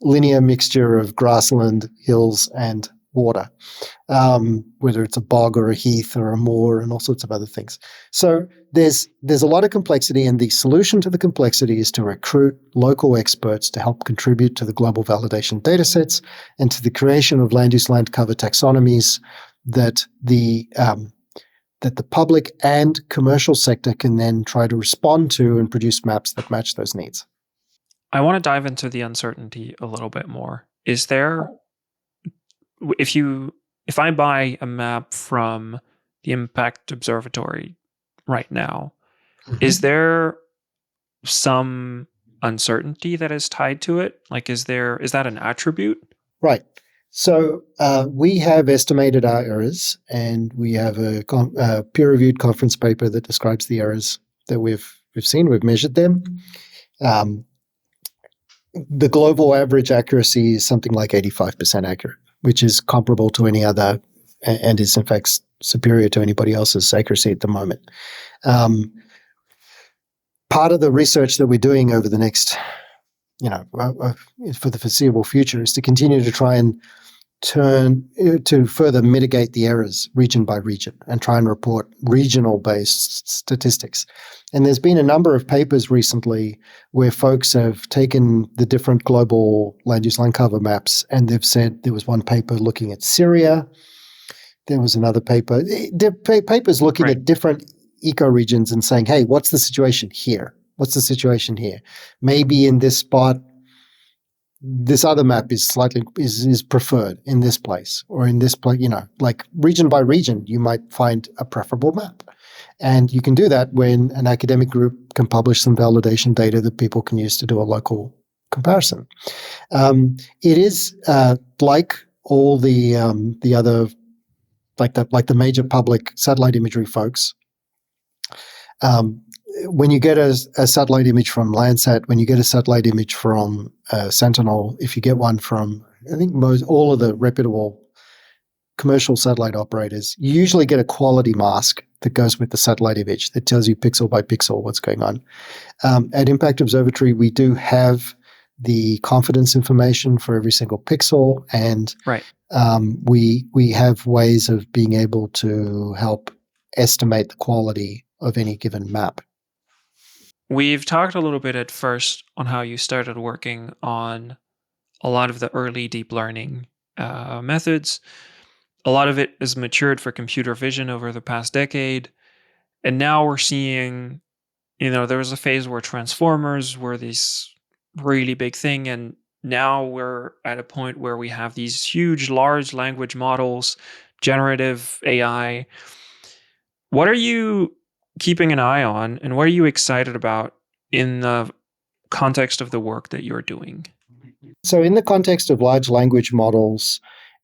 linear mixture of grassland, hills, and water, whether it's a bog or a heath or a moor and all sorts of other things. So there's a lot of complexity, and the solution to the complexity is to recruit local experts to help contribute to the global validation datasets and to the creation of land use land cover taxonomies that the public and commercial sector can then try to respond to and produce maps that match those needs. I want to dive into the uncertainty a little bit more. Is there, if I buy a map from the Impact Observatory right now, is there some uncertainty that is tied to it? Like, is that an attribute? Right. So we have estimated our errors, and we have a peer-reviewed conference paper that describes the errors that we've seen. We've measured them. The global average accuracy is something like 85% accurate, which is comparable to any other, and is in fact superior to anybody else's accuracy at the moment. Part of the research that we're doing over the next, for the foreseeable future, is to continue to try and to further mitigate the errors region by region and try and report regional-based statistics. And there's been a number of papers recently where folks have taken the different global land use land cover maps, and they've said, there was one paper looking at Syria. There was another paper. Papers looking at different ecoregions and saying, hey, what's the situation here? What's the situation here? Maybe in this spot, this other map is slightly is preferred in this place or in this place, like region by region, you might find a preferable map. And you can do that when an academic group can publish some validation data that people can use to do a local comparison. It is like all the other, like the major public satellite imagery folks. When you get a satellite image from Landsat, when you get a satellite image from Sentinel, if you get one from, I think all of the reputable commercial satellite operators, you usually get a quality mask that goes with the satellite image that tells you pixel by pixel what's going on. At Impact Observatory, we do have the confidence information for every single pixel, and right. We have ways of being able to help estimate the quality of any given map. We've talked a little bit at first on how you started working on a lot of the early deep learning methods. A lot of it is matured for computer vision over the past decade. And now we're seeing, there was a phase where transformers were this really big thing. And now we're at a point where we have these huge, large language models, generative AI. What are you keeping an eye on, and what are you excited about in the context of the work that you're doing? So in the context of large language models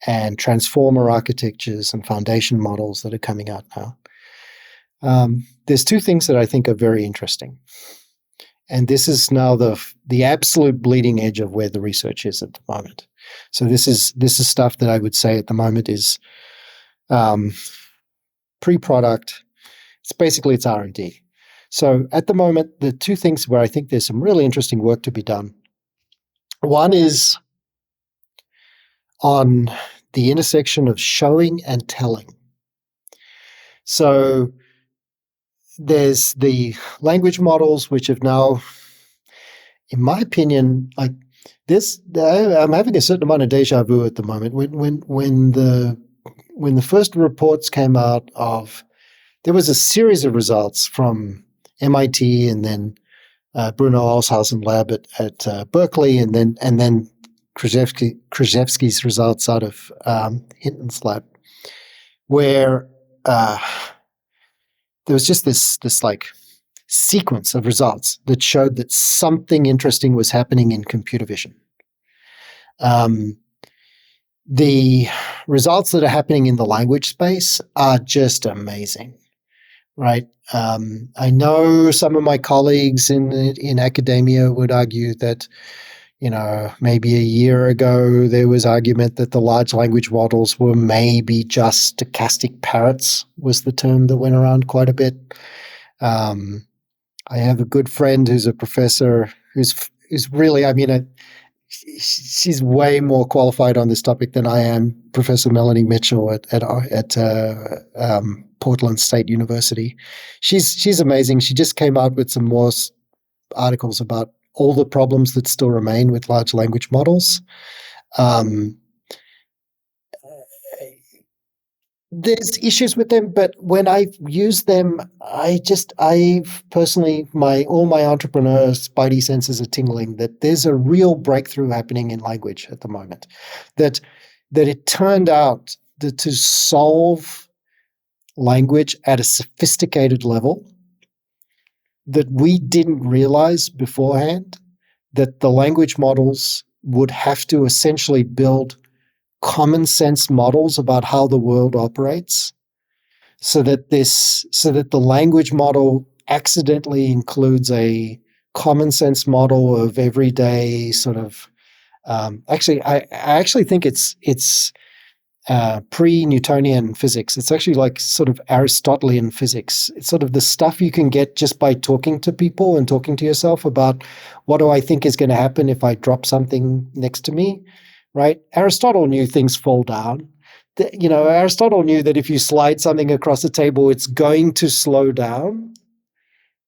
and transformer architectures and foundation models that are coming out now, there's two things that I think are very interesting. And this is now the absolute bleeding edge of where the research is at the moment. So this is stuff that I would say at the moment is pre-product. It's R&D. So at the moment, the two things where I think there's some really interesting work to be done. One is on the intersection of showing and telling. So there's the language models, which have now, in my opinion, like this, I'm having a certain amount of deja vu at the moment. When the first reports came out there was a series of results from MIT and then Bruno Olshausen lab at Berkeley, and then Krzyzewski's results out of Hinton's lab, where there was just this like sequence of results that showed that something interesting was happening in computer vision. The results that are happening in the language space are just amazing. Right. I know some of my colleagues in academia would argue that, maybe a year ago there was argument that the large language models were maybe just stochastic parrots was the term that went around quite a bit. I have a good friend who's a professor who's really, she's way more qualified on this topic than I am, Professor Melanie Mitchell at Portland State University. She's amazing. She just came out with some more articles about all the problems that still remain with large language models. There's issues with them, but when I use them, I've personally, all my entrepreneur spidey senses are tingling that there's a real breakthrough happening in language at the moment. That it turned out that to solve language at a sophisticated level that we didn't realize beforehand, that the language models would have to essentially build common sense models about how the world operates, so that the language model accidentally includes a common sense model of everyday sort of. I actually think it's pre-Newtonian physics. It's actually like sort of Aristotelian physics. It's sort of the stuff you can get just by talking to people and talking to yourself about what do I think is going to happen if I drop something next to me, right? Aristotle knew things fall down. Aristotle knew that if you slide something across a table, it's going to slow down,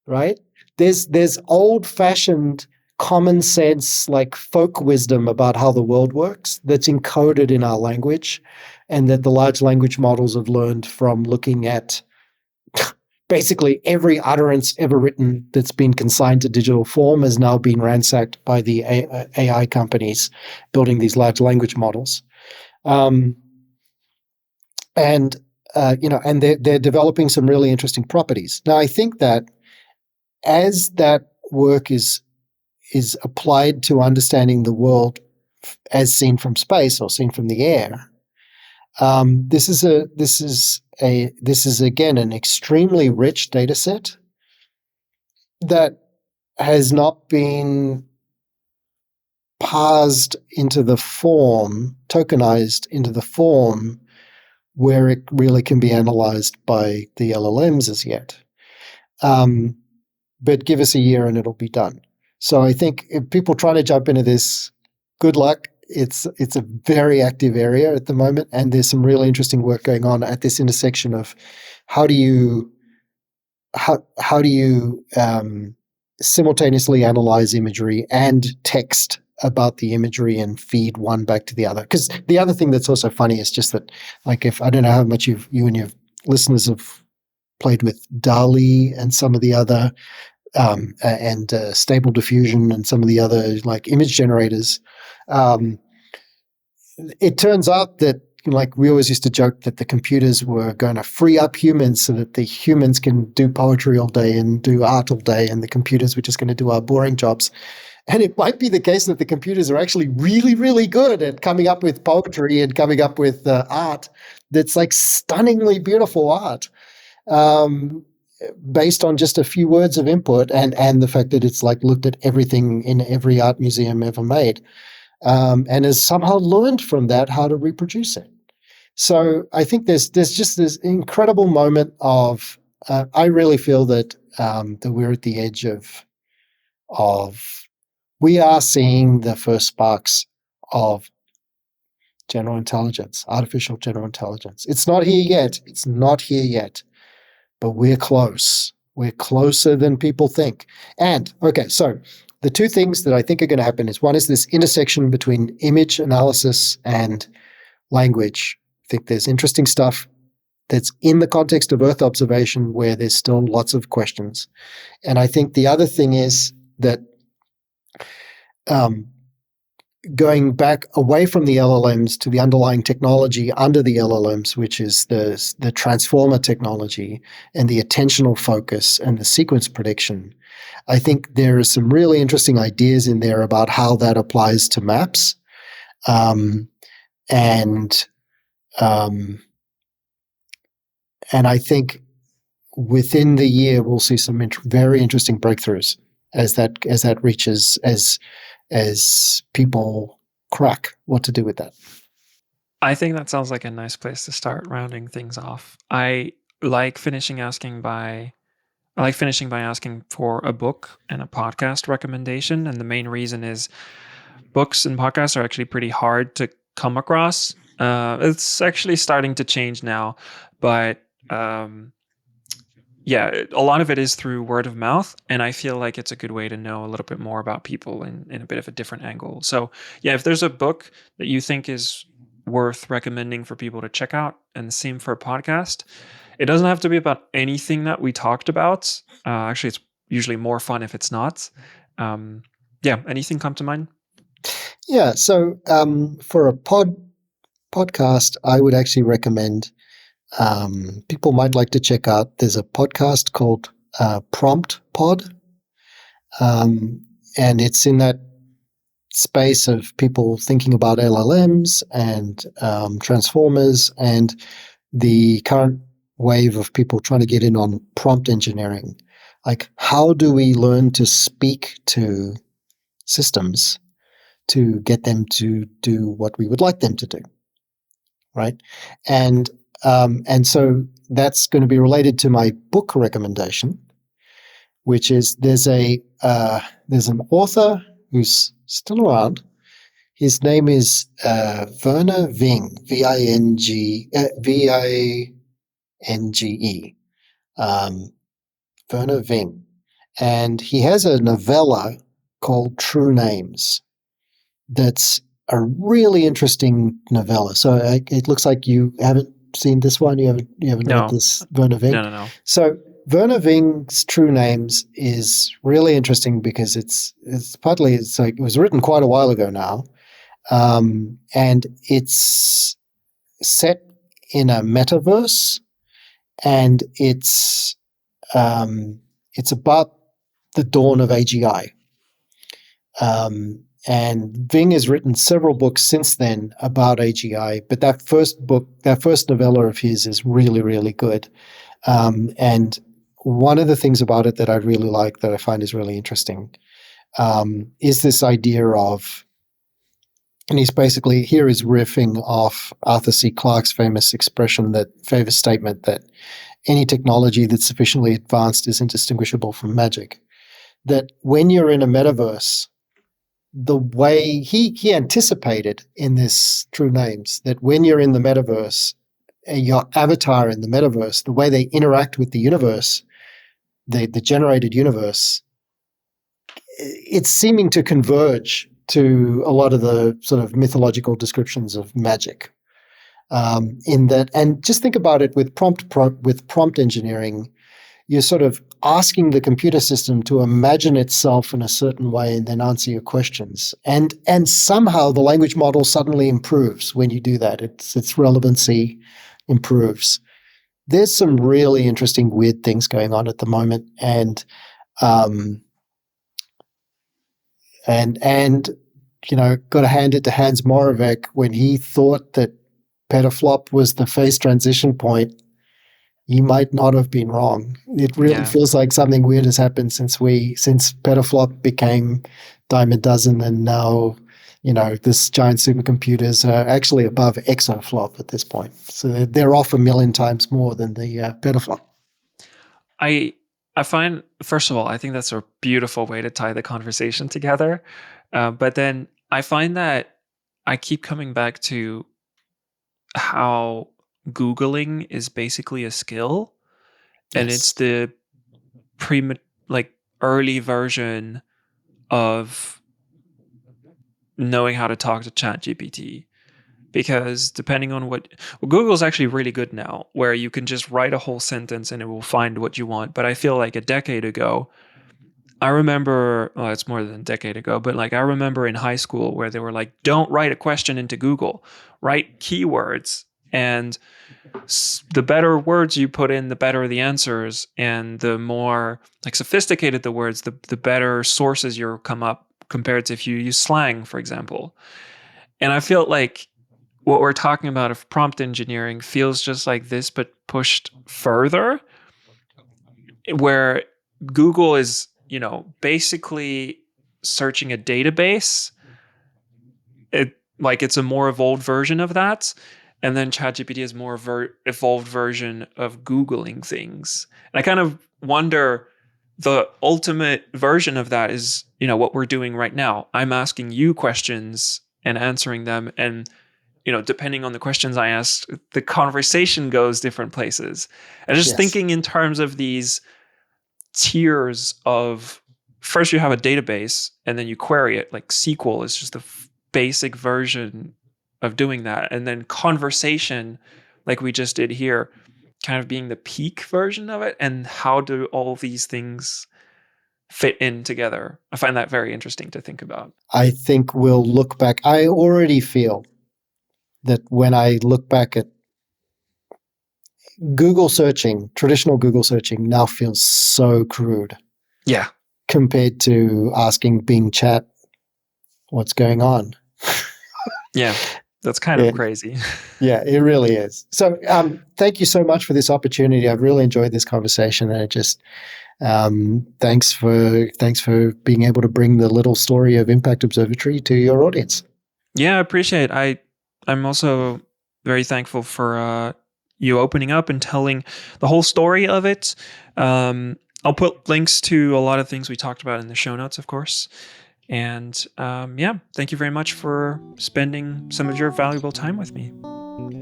right? There's old-fashioned common sense, like folk wisdom about how the world works that's encoded in our language, and that the large language models have learned from looking at basically every utterance ever written that's been consigned to digital form has now been ransacked by the AI companies building these large language models. And they're developing some really interesting properties. Now, I think that as that work is applied to understanding the world as seen from space or seen from the air, this is again an extremely rich data set that has not been parsed into the form, tokenized into the form where it really can be analyzed by the LLMs as yet. But give us a year and it'll be done. So I think if people trying to jump into this, good luck. It's a very active area at the moment, and there's some really interesting work going on at this intersection of how do you simultaneously analyze imagery and text about the imagery and feed one back to the other. Because the other thing that's also funny is just that, like, if I don't know how much you and your listeners have played with DALL-E and some of the other and Stable Diffusion and some of the other like image generators. It turns out that, like, we always used to joke that the computers were going to free up humans so that the humans can do poetry all day and do art all day, and the computers were just going to do our boring jobs. And it might be the case that the computers are actually really, really good at coming up with poetry and coming up with art that's like stunningly beautiful art. Based on just a few words of input and the fact that it's like looked at everything in every art museum ever made, and has somehow learned from that how to reproduce it. So I think there's just this incredible moment of I really feel that that we're at the edge of we are seeing the first sparks of general intelligence, artificial general intelligence. It's not here yet. It's not here yet. But we're close. We're closer than people think. And, okay, so the two things that I think are going to happen is, one is this intersection between image analysis and language. I think there's interesting stuff that's in the context of Earth observation where there's still lots of questions. And I think the other thing is that going back away from the LLMs to the underlying technology under the LLMs, which is the transformer technology and the attentional focus and the sequence prediction, I think there are some really interesting ideas in there about how that applies to maps. And I think within the year we'll see some very interesting breakthroughs as that reaches, as people crack what to do with that. I think that sounds like a nice place to start rounding things off. I like finishing by asking for a book and a podcast recommendation. And the main reason is books and podcasts are actually pretty hard to come across. It's actually starting to change now, but a lot of it is through word of mouth, and I feel like it's a good way to know a little bit more about people in a bit of a different angle. So yeah, if there's a book that you think is worth recommending for people to check out, and the same for a podcast, it doesn't have to be about anything that we talked about. Actually, it's usually more fun if it's not. Anything come to mind? Yeah, so for a podcast, I would actually recommend people might like to check out. There's a podcast called Prompt Pod, and it's in that space of people thinking about LLMs and transformers and the current wave of people trying to get in on prompt engineering. Like, how do we learn to speak to systems to get them to do what we would like them to do, right? And so that's going to be related to my book recommendation, which is there's an author who's still around. His name is Werner Vinge, Vinge, Werner Vinge, and he has a novella called True Names. That's a really interesting novella. So it looks like you haven't seen this one. You haven't read this Werner Vinge. No. So Werner Ving's True Names is really interesting because it's like it was written quite a while ago now, and it's set in a metaverse, and it's about the dawn of AGI. And Ving has written several books since then about AGI, but that first novella of his is really, really good. And one of the things about it that I really like, that I find is really interesting, is this idea of, and he's basically, here is riffing off Arthur C. Clarke's famous statement that any technology that's sufficiently advanced is indistinguishable from magic. That when you're in a metaverse, the way he anticipated in this True Names, that when you're in the metaverse, your avatar in the metaverse, the way they interact with the universe, the generated universe, it's seeming to converge to a lot of the sort of mythological descriptions of magic. In that, and just think about it with prompt engineering, you're sort of asking the computer system to imagine itself in a certain way and then answer your questions. And somehow the language model suddenly improves when you do that. Its relevancy improves. There's some really interesting, weird things going on at the moment, and you know, got to hand it to Hans Moravec when he thought that petaflop was the phase transition point. He might not have been wrong. It really feels like something weird has happened since petaflop became dime a dozen, and now, you know, this giant supercomputers are actually above exaflop at this point. So they're off 1,000,000 times more than the petaflop. I find, first of all, I think that's a beautiful way to tie the conversation together. But then I find that I keep coming back to how Googling is basically a skill, and it's the early version of knowing how to talk to ChatGPT. Because depending on Google's actually really good now, where you can just write a whole sentence and it will find what you want. But I feel like a decade ago, I remember, well, it's more than a decade ago, but like I remember in high school where they were like, don't write a question into Google, write keywords. And the better words you put in, the better the answers. And the more like sophisticated the words, the better sources you'll come up compared to if you use slang, for example. And I feel like what we're talking about of prompt engineering feels just like this, but pushed further, where Google is, you know, basically searching a database. It's a more evolved version of that. And then ChatGPT is more evolved version of Googling things. And I kind of wonder, the ultimate version of that is, you know, what we're doing right now. I'm asking you questions and answering them. And, you know, depending on the questions I ask, the conversation goes different places. And just thinking in terms of these tiers of, first you have a database and then you query it. Like SQL is just the basic version of doing that. And then conversation, like we just did here, kind of being the peak version of it. And how do all these things fit in together? I find that very interesting to think about. I think we'll look back. I already feel that when I look back at Google searching, traditional Google searching now feels so crude. Yeah. Compared to asking Bing Chat, what's going on? Yeah. That's kind of crazy. Yeah, it really is. So thank you so much for this opportunity. I've really enjoyed this conversation, and it just thanks for being able to bring the little story of Impact Observatory to your audience. Yeah, I appreciate it. I'm also very thankful for you opening up and telling the whole story of it. I'll put links to a lot of things we talked about in the show notes, of course. And thank you very much for spending some of your valuable time with me.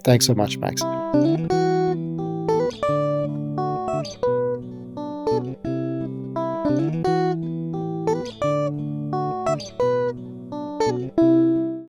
Thanks so much, Max.